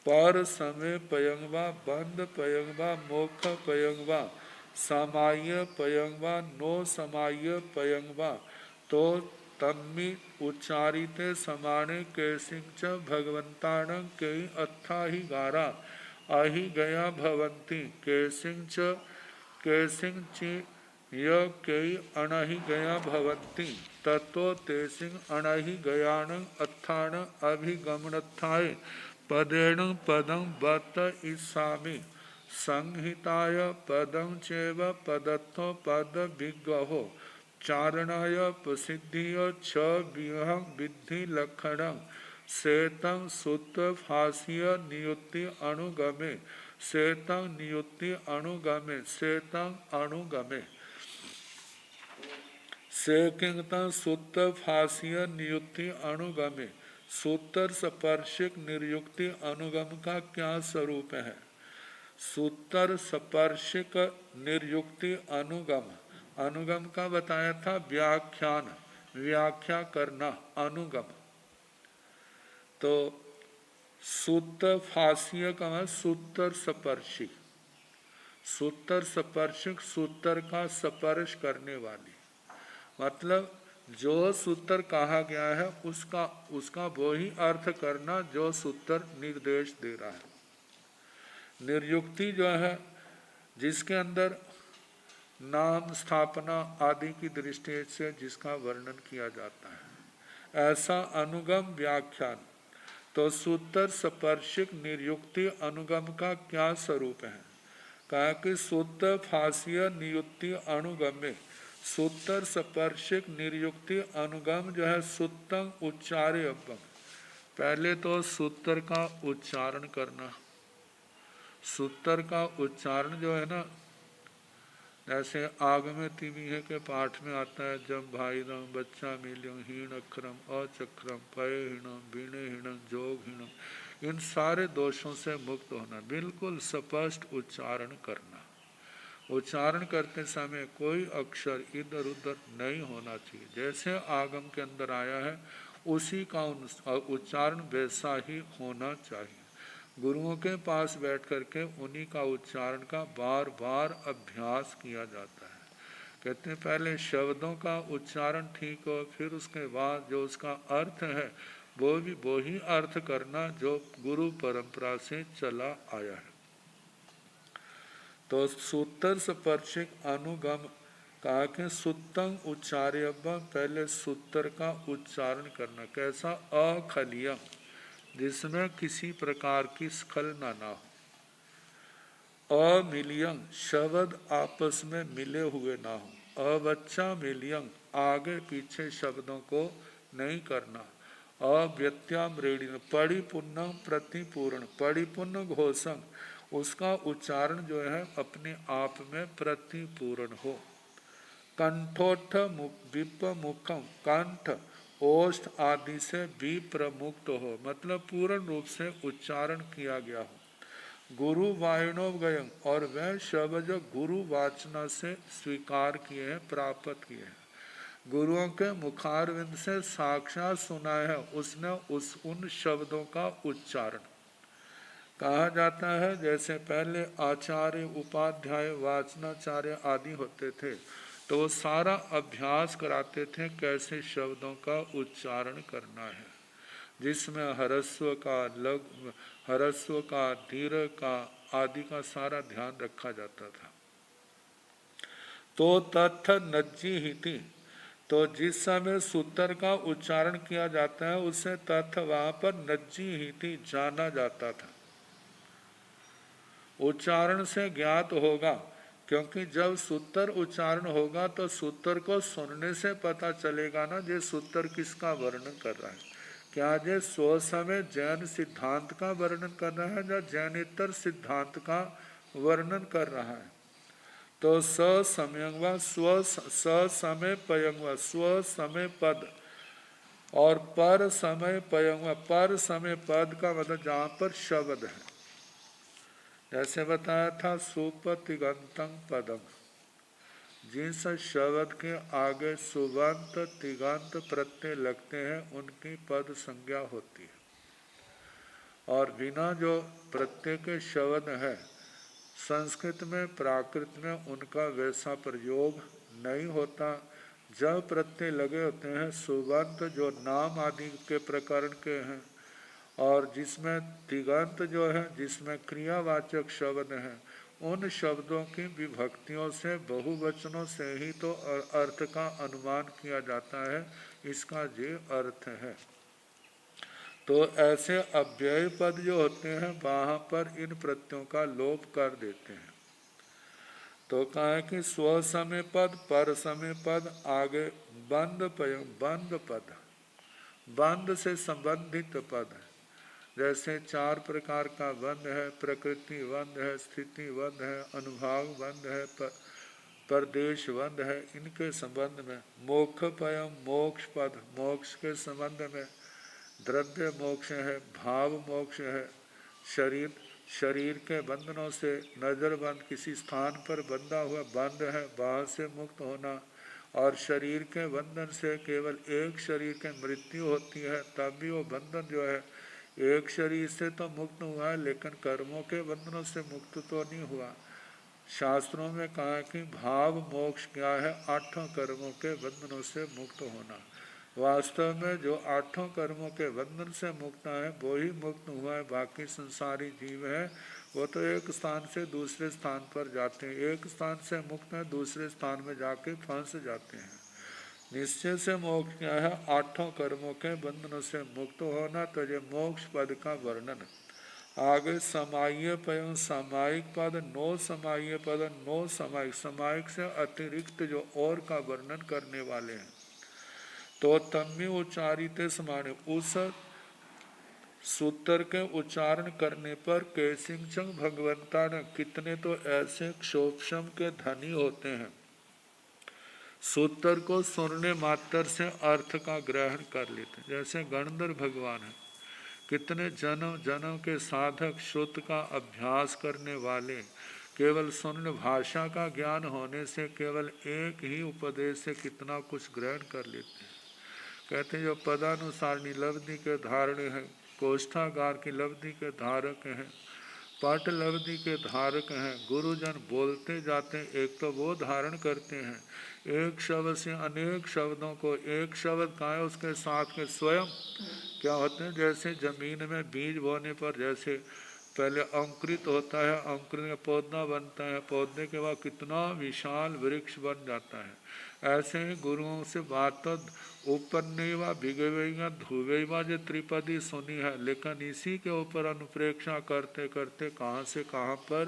पर समय पयंगवा बंद पयंगवा मोक्ष पयंगवा समाय पयंगवा नो समाय पयंगवा तो तन्मी उच्चारिते समाने केसिंच भगवंतानं कई अत्था ही गारा आहि गया भवंती केसिंच केसिंचि य कई अणहि गया भवंती ततो तेसिंग अणहि गयान अत्थान अभिगमनत्थाय पदेन पदं बत इसामि संहिताय पदं चैव पदत्थो पद विग्रहो चारणाय प्रसिद्धिय छ विहं विद्धि लक्षणं सेतं सूत्र फासीय नियुक्ति अनुगमे सेतं नियुक्ति अनुगमे सेतं अनुगमे सेकिंगतं सूत्र फासीय नियुक्ति अनुगमे सूत्र स्पर्शिक निर्युक्ति अनुगम का क्या स्वरूप है। सूत्र स्पर्शिक निर्युक्ति अनुगम अनुगम का बताया था व्याख्यान व्याख्या करना अनुगम। तो सूत्र फासीय का है सूत्र स्पर्शी सूत्र स्पर्शिक सूत्र का स्पर्श करने वाली मतलब जो सूत्र कहा गया है उसका वो ही अर्थ करना जो सूत्र निर्देश दे रहा है। निर्युक्ति जो है जिसके अंदर नाम स्थापना आदि की दृष्टि से जिसका वर्णन किया जाता है ऐसा अनुगम व्याख्यान। तो सूत्र स्पर्शिक निर्युक्ति अनुगम का क्या स्वरूप है। कहा कि सूत्र फासीय नियुक्ति अनुगम में सूत्र स्पर्शिक निर्युक्ति अनुगम जो है सूत्रं उच्चारे अव्वम पहले तो सूत्र का उच्चारण करना। सूत्र का उच्चारण जो है ना जैसे आगमे तिमीह के पाठ में आता है जब भाई राम बच्चा मिलियम हीण अक्षरम अचक्रम पय हीणम वीणे हीणम जोग हीणम इन सारे दोषों से मुक्त होना बिल्कुल स्पष्ट उच्चारण करना। उच्चारण करते समय कोई अक्षर इधर उधर नहीं होना चाहिए जैसे आगम के अंदर आया है उसी का उच्चारण वैसा ही होना चाहिए। गुरुओं के पास बैठ करके उन्हीं का उच्चारण का बार बार अभ्यास किया जाता है। कहते हैं पहले शब्दों का उच्चारण ठीक हो फिर उसके बाद जो उसका अर्थ है वो भी वही अर्थ करना जो गुरु परंपरा से चला आया है। तो सूत्र स्पर्शिक अनुगम कहा कि सूत्रं उच्चार्य पहले सूत्र का उच्चारण करना कैसा अखलियम जिसमें किसी प्रकार की स्खलना ना हो। अमिलियं शब्द आपस में मिले हुए ना हो। अवच्चा मिलियं आगे पीछे शब्दों को नहीं करना। अव्यत्याम्रेणीन परिपूर्ण प्रतिपूर्ण परिपूर्ण घोषं उसका उच्चारण जो है अपने आप में प्रतिपूर्ण हो। कंठोठ विप्रमुखम कंठ ओष्ठ आदि से विप्रमुक्त हो मतलब पूर्ण रूप से उच्चारण किया गया हो। गुरु वायणव गयं और वह शब्द जो गुरु वाचना से स्वीकार किए हैं प्राप्त किए हैं गुरुओं के मुखारविंद से साक्षात सुना है उसने उन शब्दों का उच्चारण कहा जाता है। जैसे पहले आचार्य उपाध्याय वाचनाचार्य आदि होते थे तो वो सारा अभ्यास कराते थे कैसे शब्दों का उच्चारण करना है जिसमें ह्रस्व का लघु ह्रस्व का दीर्घ का आदि का सारा ध्यान रखा जाता था। तो तथ नज्जी हिति तो जिस समय सूत्र का उच्चारण किया जाता है उससे तथ वहां पर नज्जी हिति जाना जाता था। उच्चारण से ज्ञात होगा क्योंकि जब सूत्र उच्चारण होगा तो सूत्र को सुनने से पता चलेगा ना ये सूत्र किसका वर्णन कर रहा है। क्या ये स्वसमय जैन सिद्धांत का वर्णन कर रहा है या जैनेतर सिद्धांत का वर्णन कर रहा है। तो ससमयंग स्व ससमय पयंग स्व समय पद और पर समय पयंग पर समय पद का मतलब जहाँ पर शब्द है, जैसे बताया था सुपतिगंतं पदम, जिस शब्द के आगे सुबंत तिगंत प्रत्यय लगते हैं उनकी पद संज्ञा होती है, और बिना जो प्रत्यय के शब्द है संस्कृत में प्राकृत में उनका वैसा प्रयोग नहीं होता। जब प्रत्यय लगे होते हैं सुबंत जो नाम आदि के प्रकरण के हैं, और जिसमें तिगंत जो है जिसमें क्रियावाचक शब्द हैं, उन शब्दों की विभक्तियों से बहुवचनों से ही तो अर्थ का अनुमान किया जाता है, इसका ये अर्थ है। तो ऐसे अव्यय पद जो होते हैं वहाँ पर इन प्रत्ययों का लोप कर देते हैं। तो कहा है कि स्व समय पद पर समय पद आगे बंद बंद पद, बंद से संबंधित पद है। जैसे 4 प्रकार का बंध है, प्रकृति बंध है, स्थिति बंध है, अनुभाग बंध है, प्रदेश बंध है, इनके संबंध में मोक्ष पयम मोक्ष पद, मोक्ष के संबंध में द्रव्य मोक्ष है, भाव मोक्ष है, शरीर के बंधनों से नजर बंद किसी स्थान पर बंधा हुआ बंध है वहाँ से मुक्त होना, और शरीर के बंधन से केवल एक शरीर की मृत्यु होती है तब भी वो बंधन जो है एक शरीर से तो मुक्त हुआ है लेकिन कर्मों के बंधनों से मुक्त तो नहीं हुआ। शास्त्रों में कहा है कि भाव मोक्ष क्या है, 8 कर्मों के बंधनों से मुक्त होना। वास्तव में जो 8 कर्मों के बंधन से मुक्त है वो ही मुक्त हुआ है, बाकी संसारी जीव है वो तो एक स्थान से दूसरे स्थान पर जाते हैं, एक स्थान से मुक्त है दूसरे स्थान में जाके फंस जाते हैं। निश्चय से मोक्ष क्या है, 8 कर्मों के बंधनों से मुक्त होना। तो ये मोक्ष पद का वर्णन। आगे समाय्य पद, सामायिक पद, नो समाय्य पद, नो समायिक, समायिक से अतिरिक्त जो और का वर्णन करने वाले हैं। तो तम्य उच्चारित समाने, उस सूत्र के उच्चारण करने पर कैसिंचंग भगवंता ने, कितने तो ऐसे क्षोभशम के धनी होते हैं सूत्र को सुनने मात्र से अर्थ का ग्रहण कर लेते। जैसे गणधर भगवान है, कितने जन्म जन्म के साधक श्रुत का अभ्यास करने वाले, केवल सुनने भाषा का ज्ञान होने से केवल एक ही उपदेश से कितना कुछ ग्रहण कर लेते हैं। कहते हैं जो पदानुसार लब्धि के धारण हैं, कोष्ठागार की लब्धि के धारक हैं, पाठ लब्धि के धारक हैं। गुरुजन बोलते जाते हैं, एक तो वो धारण करते हैं, एक शब्द से अनेक शब्दों को, एक शब्द का है उसके साथ के स्वयं क्या होते हैं। जैसे जमीन में बीज बोने पर जैसे पहले अंकुरित होता है, अंकुरित में पौधा बनता है, पौधे के बाद कितना विशाल वृक्ष बन जाता है। ऐसे ही गुरुओं से बात तो उपन्नेवा भिगवेगा धुवेवा जो त्रिपदी सुनी है, लेकिन इसी के ऊपर अनुप्रेक्षा करते करते कहाँ से कहाँ पर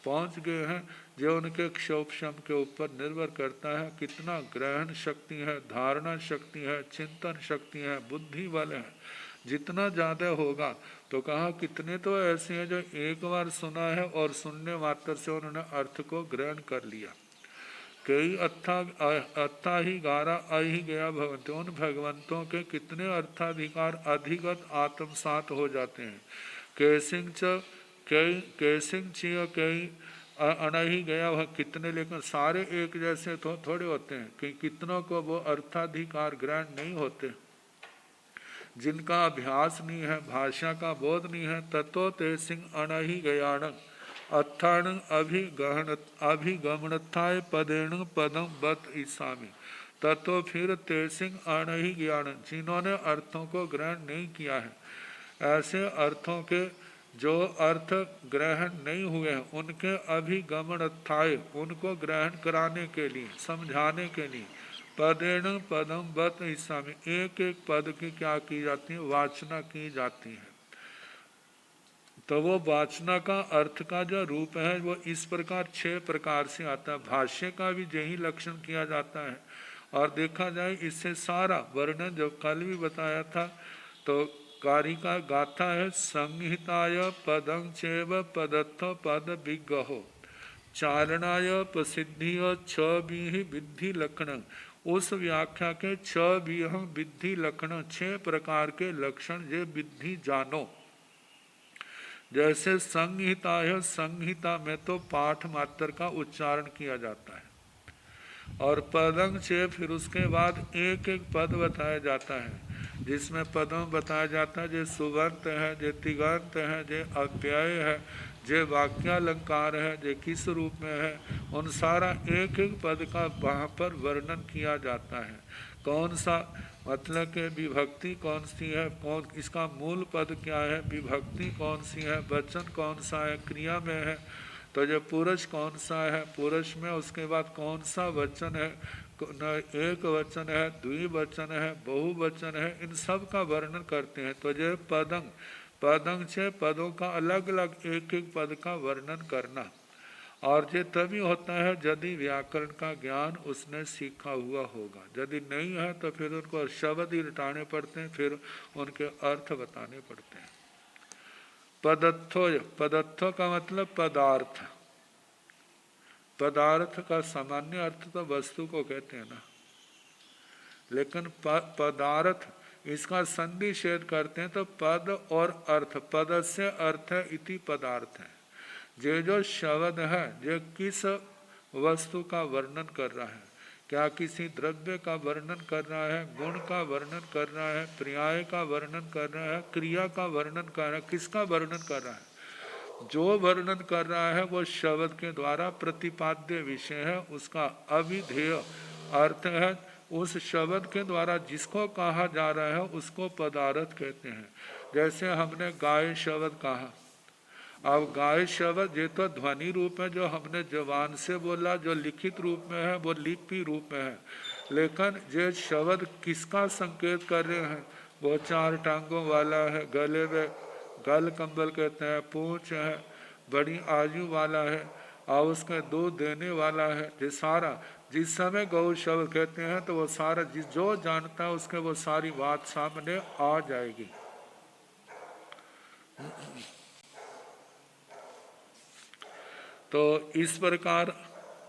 पहुँच गए हैं, जो उनके क्षोभशम के ऊपर निर्भर करता है। कितना ग्रहण शक्ति है, धारणा शक्ति है, चिंतन शक्ति है, बुद्धि बल है, जितना ज़्यादा होगा। तो कहा कितने तो ऐसे हैं जो एक बार सुना है और सुनने मात्र से उन्होंने अर्थ को ग्रहण कर लिया। कई अत्था ही गारा अहि गया भगवंत, उन भगवंतों के कितने अर्थाधिकार अधिगत आत्मसात हो जाते हैं। कैसिंग चिय कई अनही गया वह, कितने लेकिन सारे एक जैसे तो थोड़े होते हैं कि कितनों को वो अर्थाधिकार ग्रहण नहीं होते, जिनका अभ्यास नहीं है, भाषा का बोध नहीं है। ततो ते सिंह अनहि गयाण अर्थाण अभिगमनथाय पदेण पदम बत ईसामी। ततो फिर ते सिंह अनहि ज्ञान, जिन्होंने अर्थों को ग्रहण नहीं किया है, ऐसे अर्थों के जो अर्थ ग्रहण नहीं हुए हैं उनके अभिगमनथाय, उनको ग्रहण कराने के लिए, समझाने के लिए पदेण पदम बत ईसामी, एक एक पद की क्या की जाती है, वाचना की जाती है। तो वो वाचना का अर्थ का जो रूप है वो इस प्रकार 6 प्रकार से आता है। भाष्य का भी यही लक्षण किया जाता है। और देखा जाए इससे सारा वर्णन जो कल भी बताया था, तो कारिका गाथा है संहिताय पदं चैव पदत्थ पद विग्रहो चारणाय प्रसिद्धिय छ विधि लक्षण। उस व्याख्या के 6 विधि लक्षण 6 प्रकार के लक्षण ये विधि जानो। जैसे संहिता है, संहिता में तो पाठ मात्र का उच्चारण किया जाता है और पदंग से फिर उसके बाद एक एक पद बताया जाता है, जिसमें पदों बताया जाता है जो सुबंत है, जो तिगंत है, जो अव्यय है, जो वाक्यालंकार है, जो किस रूप में है, उन सारा एक एक पद का वहाँ पर वर्णन किया जाता है। कौन सा मतलब के विभक्ति कौन सी है, कौन इसका मूल पद क्या है, विभक्ति कौन सी है, वचन कौन सा है, क्रिया में है, तो जो पुरुष कौन सा है, पुरुष में उसके बाद कौन सा वचन है, एक वचन है, द्विवचन है, बहुवचन है, इन सब का वर्णन करते हैं। तो जो पदंग पदंग से पदों का अलग अलग एक एक पद का वर्णन करना। और ये तभी होता है यदि व्याकरण का ज्ञान उसने सीखा हुआ होगा। यदि नहीं है तो फिर उनको शब्द ही रटाने पड़ते हैं, फिर उनके अर्थ बताने पड़ते हैं। पदत्थो, पदत्थो का मतलब पदार्थ। पदार्थ का सामान्य अर्थ तो वस्तु को कहते हैं ना, लेकिन पदार्थ इसका संधि छेद करते हैं तो पद और अर्थ, पद से अर्थ इति पदार्थ है। जो शब्द है जो किस वस्तु का वर्णन कर रहा है, क्या किसी द्रव्य का वर्णन कर रहा है, गुण का वर्णन कर रहा है, पर्याय का वर्णन कर रहा है, क्रिया का वर्णन कर रहा है, किसका वर्णन कर रहा है, जो वर्णन कर रहा है वो शब्द के द्वारा प्रतिपाद्य विषय है, उसका अभिधेय अर्थ है। उस शब्द के द्वारा जिसको कहा जा रहा है उसको पदार्थ कहते हैं। जैसे हमने गाय शब्द कहा, अब गाय शब्द ये तो ध्वनि रूप है जो हमने जबान से बोला, जो लिखित रूप में है वो लिपि रूप में है, लेकिन ये शब्द किसका संकेत कर रहे हैं, वो 4 टांगों वाला है, गले में गल कंबल कहते हैं, पूंछ है, बड़ी आयु वाला है और उसका दूध देने वाला है। ये सारा जिस समय गौ शब्द कहते हैं तो वो सारा जिस जो जानता है उसके वो सारी बात सामने आ जाएगी। तो इस प्रकार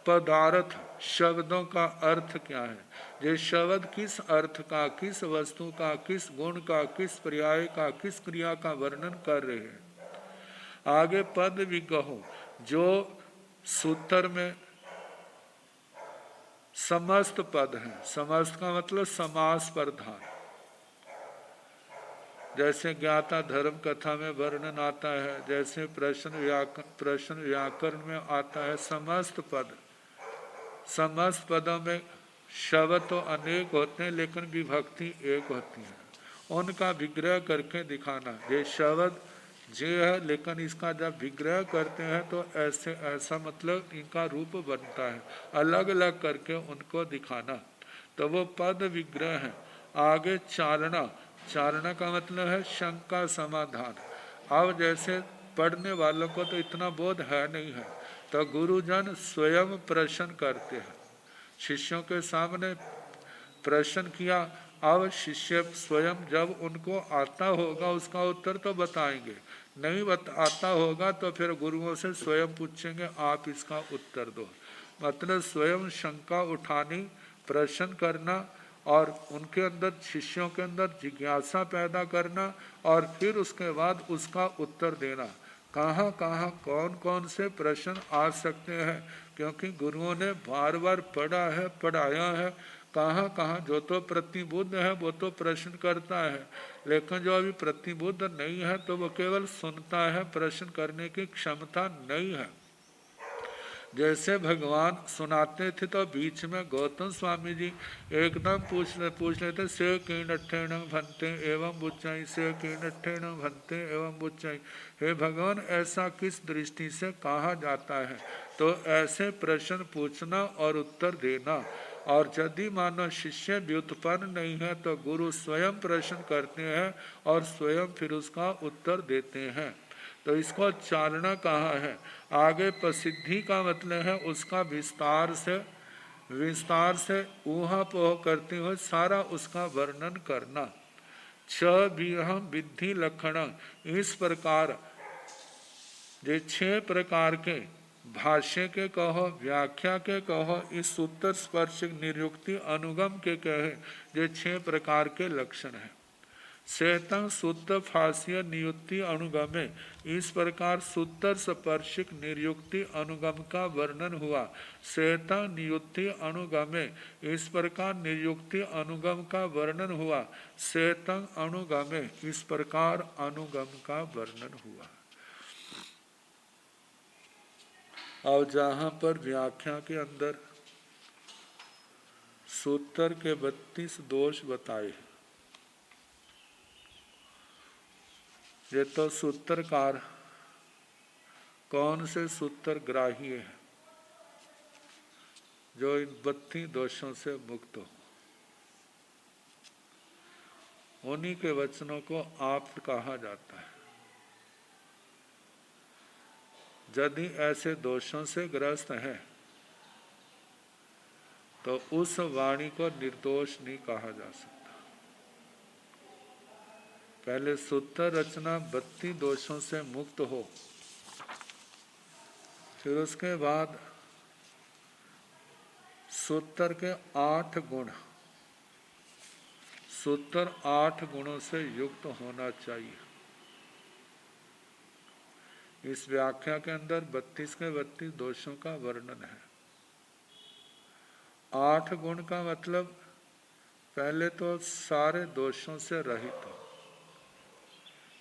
पदार्थ शब्दों का अर्थ क्या है, ये शब्द किस अर्थ का, किस वस्तु का, किस गुण का, किस पर्याय का, किस क्रिया का वर्णन कर रहे हैं। आगे पद विग्रहो, जो सूत्र में समस्त पद हैं, समस्त का मतलब समास प्रधान, जैसे ज्ञाता धर्म कथा में वर्णन आता है, जैसे प्रश्न व्याकरण में आता है समस्त पद। समस्त पदों में शब्द तो अनेक होते हैं लेकिन विभक्ति एक होती है, उनका विग्रह करके दिखाना। ये शब्द जे है लेकिन इसका जब विग्रह करते हैं तो ऐसे ऐसा मतलब इनका रूप बनता है, अलग अलग करके उनको दिखाना, तो वो पद विग्रह है। आगे चारणा, चारणा का मतलब है शंका समाधान। अब जैसे पढ़ने वालों को तो इतना बोध है नहीं है, तो गुरुजन स्वयं प्रश्न करते हैं, शिष्यों के सामने प्रश्न किया, अब शिष्य स्वयं जब उनको आता होगा उसका उत्तर तो बताएंगे, नहीं आता होगा तो फिर गुरुओं से स्वयं पूछेंगे आप इसका उत्तर दो। मतलब स्वयं शंका उठानी, प्रश्न करना और उनके अंदर शिष्यों के अंदर जिज्ञासा पैदा करना और फिर उसके बाद उसका उत्तर देना। कहाँ कहाँ कौन कौन से प्रश्न आ सकते हैं, क्योंकि गुरुओं ने बार बार पढ़ा है, पढ़ाया है। कहाँ कहाँ जो तो प्रतिबुद्ध है वो तो प्रश्न करता है, लेकिन जो अभी प्रतिबुद्ध नहीं है तो वो केवल सुनता है, प्रश्न करने की क्षमता नहीं है। जैसे भगवान सुनाते थे तो बीच में गौतम स्वामी जी एकदम पूछ लेते से कीणठेण भंते एवं बुच्चाई, से कीणठेण भंते एवं बुच्चाई, हे भगवान ऐसा किस दृष्टि से कहा जाता है। तो ऐसे प्रश्न पूछना और उत्तर देना। और यदि मानो शिष्य व्युत्पन्न नहीं है तो गुरु स्वयं प्रश्न करते हैं और स्वयं फिर उसका उत्तर देते हैं। तो इसको चालना कहा है। आगे प्रसिद्धि का मतलब है उसका विस्तार से ऊहापोह करते हुए सारा उसका वर्णन करना। छ भी हम विधि लक्षण, इस प्रकार ये 6 प्रकार के भाष्य के कहो, व्याख्या के कहो, इस सूत्र स्पर्श निरुक्ति अनुगम के कहे, ये 6 प्रकार के लक्षण हैं। सेतंग सूत्र फास्य नियुक्ति अनुगमे, इस प्रकार सूत्र स्पर्शिक नियुक्ति अनुगम का वर्णन हुआ। सेतंग नियुक्ति अनुगमे, इस प्रकार नियुक्ति अनुगम का वर्णन हुआ। सेतंग अनुगमे, इस प्रकार अनुगम का वर्णन हुआ। और जहाँ पर व्याख्या के अंदर सूत्र के 32 दोष बताए, ये तो सूत्रकार कौन से सूत्र ग्राही है जो इन 32 दोषों से मुक्त हो, उन्हीं के वचनों को आप कहा जाता है। यदि ऐसे दोषों से ग्रस्त है तो उस वाणी को निर्दोष नहीं कहा जा सकता। पहले सूत्र रचना 32 दोषों से मुक्त हो, फिर उसके बाद सूत्र के 8 गुण, सूत्र 8 गुणों से युक्त होना चाहिए। इस व्याख्या के अंदर 32 के 32 दोषों का वर्णन है। 8 गुण का मतलब पहले तो सारे दोषों से रहित हो,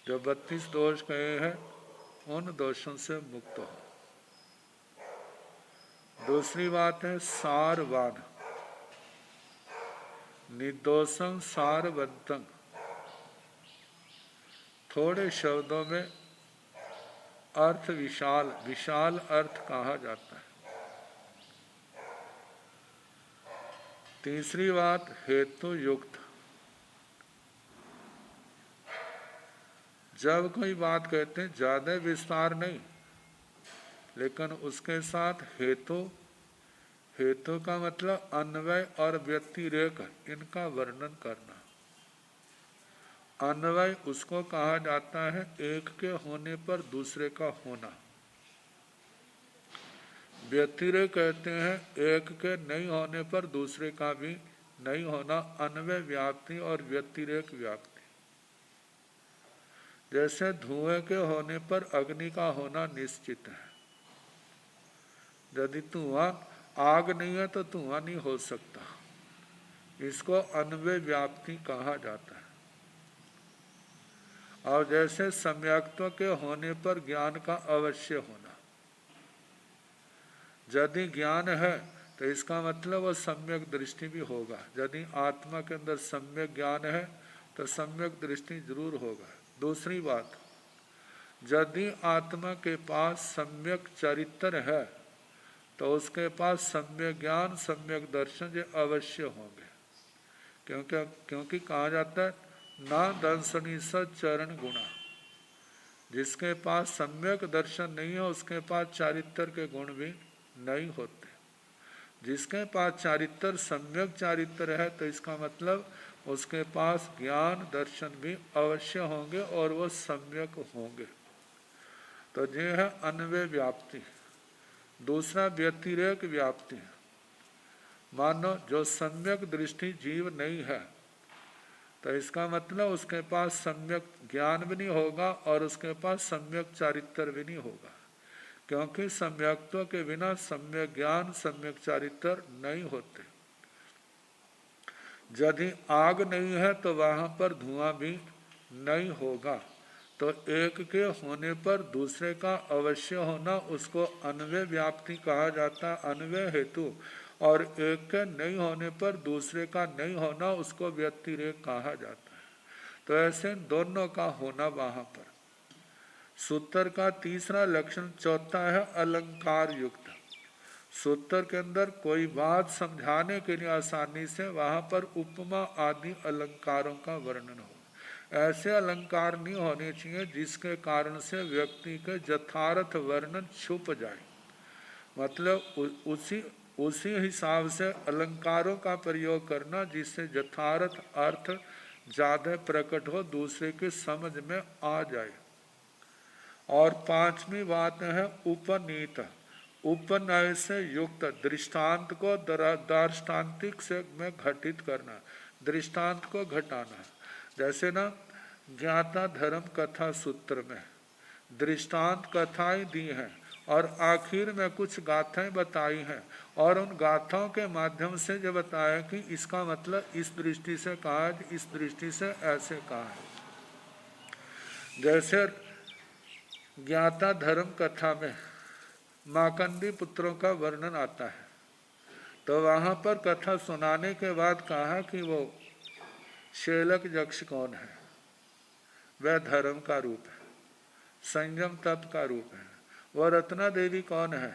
जो 32 दोष कहे हैं उन दोषों से मुक्त हो। दूसरी बात है सारवान, निर्दोषं सारवंतं, थोड़े शब्दों में अर्थ विशाल अर्थ कहा जाता है। तीसरी बात हेतु युक्त, जब कोई बात कहते हैं ज्यादा विस्तार नहीं, लेकिन उसके साथ हेतु का मतलब अन्वय और व्यतिरेक, इनका वर्णन करना। अन्वय उसको कहा जाता है एक के होने पर दूसरे का होना। व्यतिरेक कहते हैं एक के नहीं होने पर दूसरे का भी नहीं होना। अन्वय व्याप्ति और व्यतिरेक व्याप्ति। जैसे धुएं के होने पर अग्नि का होना निश्चित है। यदि धुआं आग नहीं है तो धुआं नहीं हो सकता। इसको अन्वय व्याप्ति कहा जाता है। और जैसे सम्यक्त्व के होने पर ज्ञान का अवश्य होना। यदि ज्ञान है तो इसका मतलब वो सम्यक दृष्टि भी होगा। यदि आत्मा के अंदर सम्यक ज्ञान है तो सम्यक दृष्टि जरूर होगा। दूसरी बात, यदि आत्मा के पास सम्यक चरित्र है तो उसके पास सम्यक ज्ञान सम्यक दर्शन ये अवश्य होंगे। क्योंकि कहा जाता है ना दर्शनी सचरण गुणा। जिसके पास सम्यक दर्शन नहीं है उसके पास चारित्र के गुण भी नहीं होते। जिसके पास चारित्र सम्यक चारित्र है तो इसका मतलब उसके पास ज्ञान दर्शन भी अवश्य होंगे और वो सम्यक होंगे। तो ये है अन्वय व्याप्ति। दूसरा व्यतिरेक व्याप्ति। मानो जो सम्यक दृष्टि जीव नहीं है तो इसका मतलब उसके पास सम्यक ज्ञान भी नहीं होगा और उसके पास सम्यक चारित्र भी नहीं होगा। क्योंकि सम्यक्त्व के बिना सम्यक ज्ञान सम्यक चारित्र नहीं होते। यदि आग नहीं है तो वहां पर धुआं भी नहीं होगा। तो एक के होने पर दूसरे का अवश्य होना उसको अन्वय व्याप्ति कहा जाता है, अन्वय हेतु। और एक के नहीं होने पर दूसरे का नहीं होना उसको व्यतिरेक कहा जाता है। तो ऐसे दोनों का होना वहां पर। सूत्र का तीसरा लक्षण चौथा है अलंकार युक्त। सूत्र के अंदर कोई बात समझाने के लिए आसानी से वहां पर उपमा आदि अलंकारों का वर्णन हो। ऐसे अलंकार नहीं होने चाहिए जिसके कारण से व्यक्ति के यथार्थ वर्णन छुप जाए। मतलब उसी हिसाब से अलंकारों का प्रयोग करना जिससे यथार्थ अर्थ ज़्यादा प्रकट हो, दूसरे के समझ में आ जाए। और पांचवी बात है उपनीत, उपनय से युक्त दृष्टांत को दार्ष्टान्तिक से में घटित करना, दृष्टांत को घटाना। जैसे ना ज्ञाता धर्म कथा सूत्र में दृष्टांत कथाएं दी हैं और आखिर में कुछ गाथाएं बताई हैं, और उन गाथाओं के माध्यम से जो बताया कि इसका मतलब इस दृष्टि से कहा है, इस दृष्टि से ऐसे कहा है। जैसे ज्ञाता धर्म कथा में माकंदी पुत्रों का वर्णन आता है, तो वहाँ पर कथा सुनाने के बाद कहा कि वो शेलक यक्ष कौन है, वह धर्म का रूप है, संयम तप का रूप है। वो रत्ना देवी कौन है,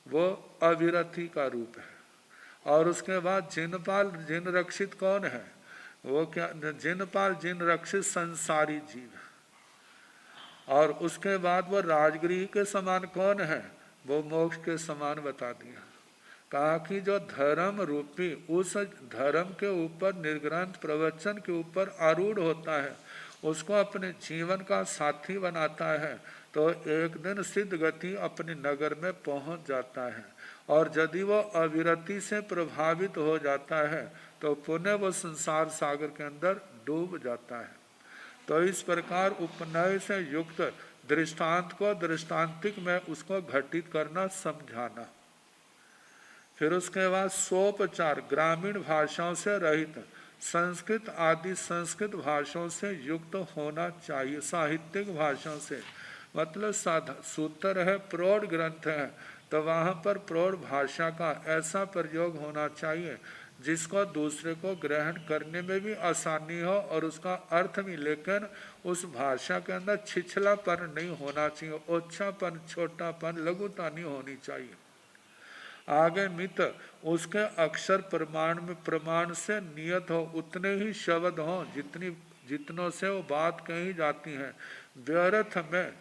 वो अविरति का रूप है। और उसके बाद जिनपाल जिन रक्षित कौन है, वो क्या, जिनपाल जिन रक्षित संसारी जीव। और उसके बाद वो राजगृह के समान कौन है, वो मोक्ष के समान बता दिया। कहा कि जो धर्म रूपी उस धर्म के ऊपर निर्ग्रंथ प्रवचन के ऊपर आरूढ़ होता है, उसको अपने जीवन का साथी बनाता है, तो एक दिन सिद्ध गति अपने नगर में पहुंच जाता है। और यदि वो अविरति से प्रभावित हो जाता है तो पुनः वो संसार सागर के अंदर डूब जाता है। तो इस प्रकार उपनय से युक्त दृष्टांत को दृष्टांतिक में उसको घटित करना, समझाना। फिर उसके बाद सोपचार, ग्रामीण भाषाओं से रहित संस्कृत आदि संस्कृत भाषाओं से युक्त होना चाहिए। साहित्यिक भाषाओं से मतलब सूत्र है, प्रौढ़ ग्रंथ है, तो वहाँ पर प्रौढ़ भाषा का ऐसा प्रयोग होना चाहिए जिसको दूसरे को ग्रहण करने में भी आसानी हो और उसका अर्थ भी, लेकिन उस भाषा के अंदर छिछलापन नहीं होना चाहिए, ओछापन, छोटापन, लघुता नहीं होनी चाहिए। आगे मित उसके अक्षर प्रमाण से नियत हो, उतने ही शब्द हो जितनों से वो बात कही जाती है। व्यर्थ में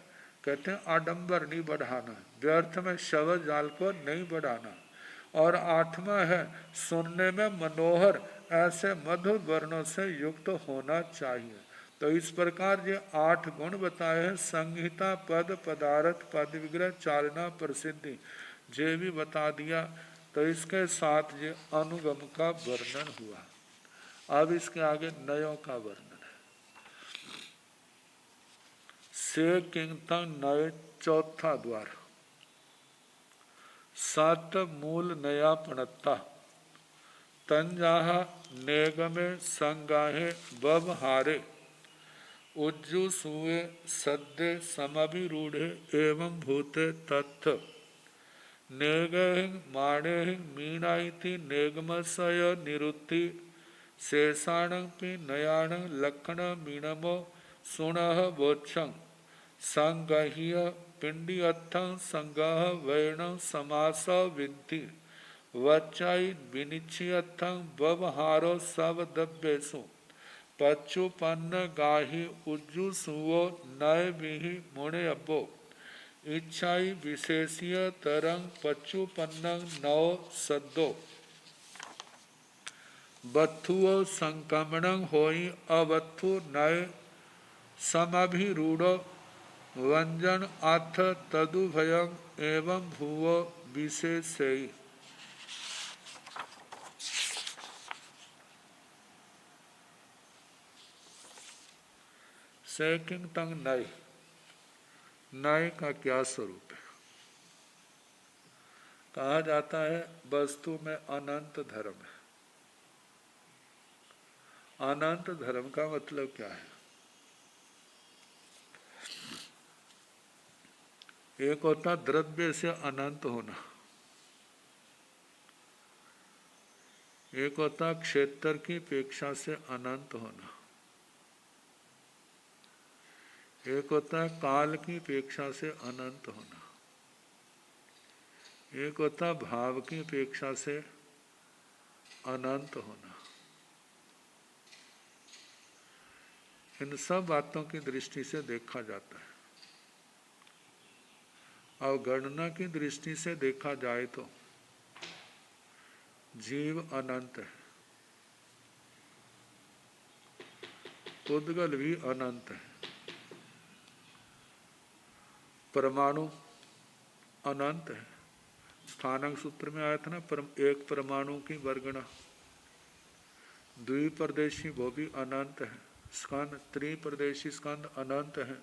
कहते हैं आडंबर नहीं बढ़ाना, व्यर्थ में शब्द जाल को नहीं बढ़ाना। और आठवां है सुनने में मनोहर, ऐसे मधुर वर्णों से युक्त होना चाहिए। तो इस प्रकार ये 8 गुण बताए हैं। संहिता, पद, पदार्थ, पद विग्रह, चालना, प्रसिद्धि, ये भी बता दिया। तो इसके साथ ये अनुगम का वर्णन हुआ। अब इसके आगे नयों का वर्णन है। से किंतन नय चौथा द्वार, 7 मूल नया पणत्ता, तंजाहा नेगमे संगाहे बबहारे, उज्जु सुए सद्य समभिरूढ़े एवं भूते तत्थ, नेगहिं माणेहिं मीनाइति नेगमसय निरुत्ति, शेषाणंपि नयाणं लक्षण मीनमो सुणः वोक्षं, संगह्य पिंडियत्थं संगह वैणं समास विद्धि, वच्चाई विनिच्छियत्थं व्यवहारो शब्दव्येषु, पच्चुपन्न गाहि उज्जु सुवो नय विहि मुणे अब्बो, इच्छाई विशेषीय तरंग पच्चुपन्नं नव सद्दो, बत्थुओ संक्रमणं होई अवत्थु नय समभिरूढ़ो, वंजन अथ तदुभयं एवं भुवो विशेषयी। सेकिंग तंग नय, नय का क्या स्वरूप है? कहा जाता है वस्तु में अनंत धर्म है। अनंत धर्म का मतलब क्या है? एक होता द्रव्य से अनंत होना, एक होता क्षेत्र की अपेक्षा से अनंत होना, एक होता है काल की अपेक्षा से अनंत होना, एक होता भाव की अपेक्षा से अनंत होना, इन सब बातों की दृष्टि से देखा जाता है। और गणना की दृष्टि से देखा जाए तो जीव अनंत है, उद्गल भी अनंत है, परमाणु अनंत है। स्थानक सूत्र में आया था ना, एक परमाणु की वर्गणा। द्विप्रदेशी वो भी अनंत है। स्कंद त्रिप्रदेशी स्कंद अनंत है,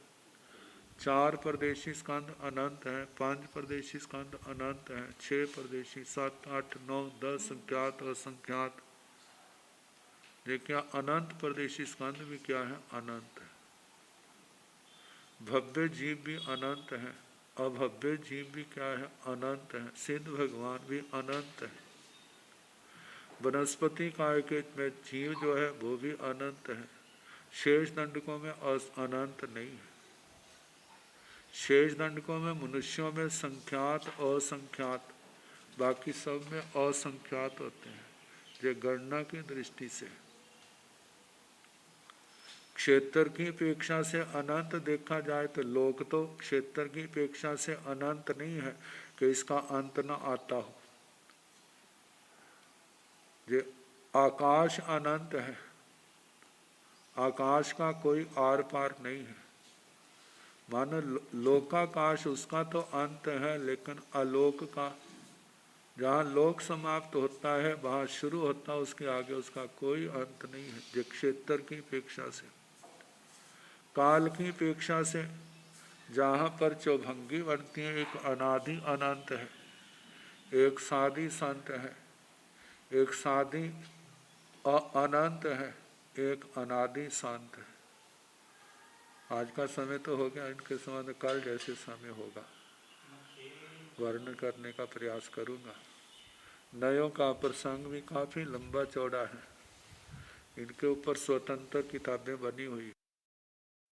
4 प्रदेशी स्कंद अनंत है, 5 प्रदेशी स्कंद अनंत है, 6 प्रदेशी, 7, 8, 9, 10 संख्यात असंख्यात। ये क्या अनंत प्रदेशी स्कंद भी क्या है? अनंत है। भव्य जीव भी अनंत है, अभव्य जीव भी क्या है? अनंत है। सिद्ध भगवान भी अनंत है। वनस्पति काय के में जीव जो है वो भी अनंत है। शेष दंडकों में अनंत नहीं है। शेष दंडकों में मनुष्यों में संख्यात असंख्यात, बाकी सब में असंख्यात होते हैं। ये गणना की दृष्टि से क्षेत्र की अपेक्षा से अनंत देखा जाए तो लोक तो क्षेत्र की अपेक्षा से अनंत नहीं है कि इसका अंत न आता हो। ये आकाश अनंत है, आकाश का कोई आर पार नहीं है। मानो लोकाकाश उसका तो अंत है, लेकिन आलोक का जहाँ लोक समाप्त होता है वहाँ शुरू होता है, उसके आगे उसका कोई अंत नहीं है। जो क्षेत्र की अपेक्षा से, काल की अपेक्षा से जहाँ पर चौभंगी बनती है, एक अनादि अनंत है, एक सादी संत है, एक सादी अनंत है, एक अनादि शांत है। आज का समय तो हो गया, इनके समय कल जैसे समय होगा वर्णन करने का प्रयास करूंगा। नयों का प्रसंग भी काफी लंबा चौड़ा है, इनके ऊपर स्वतंत्र किताबें बनी हुई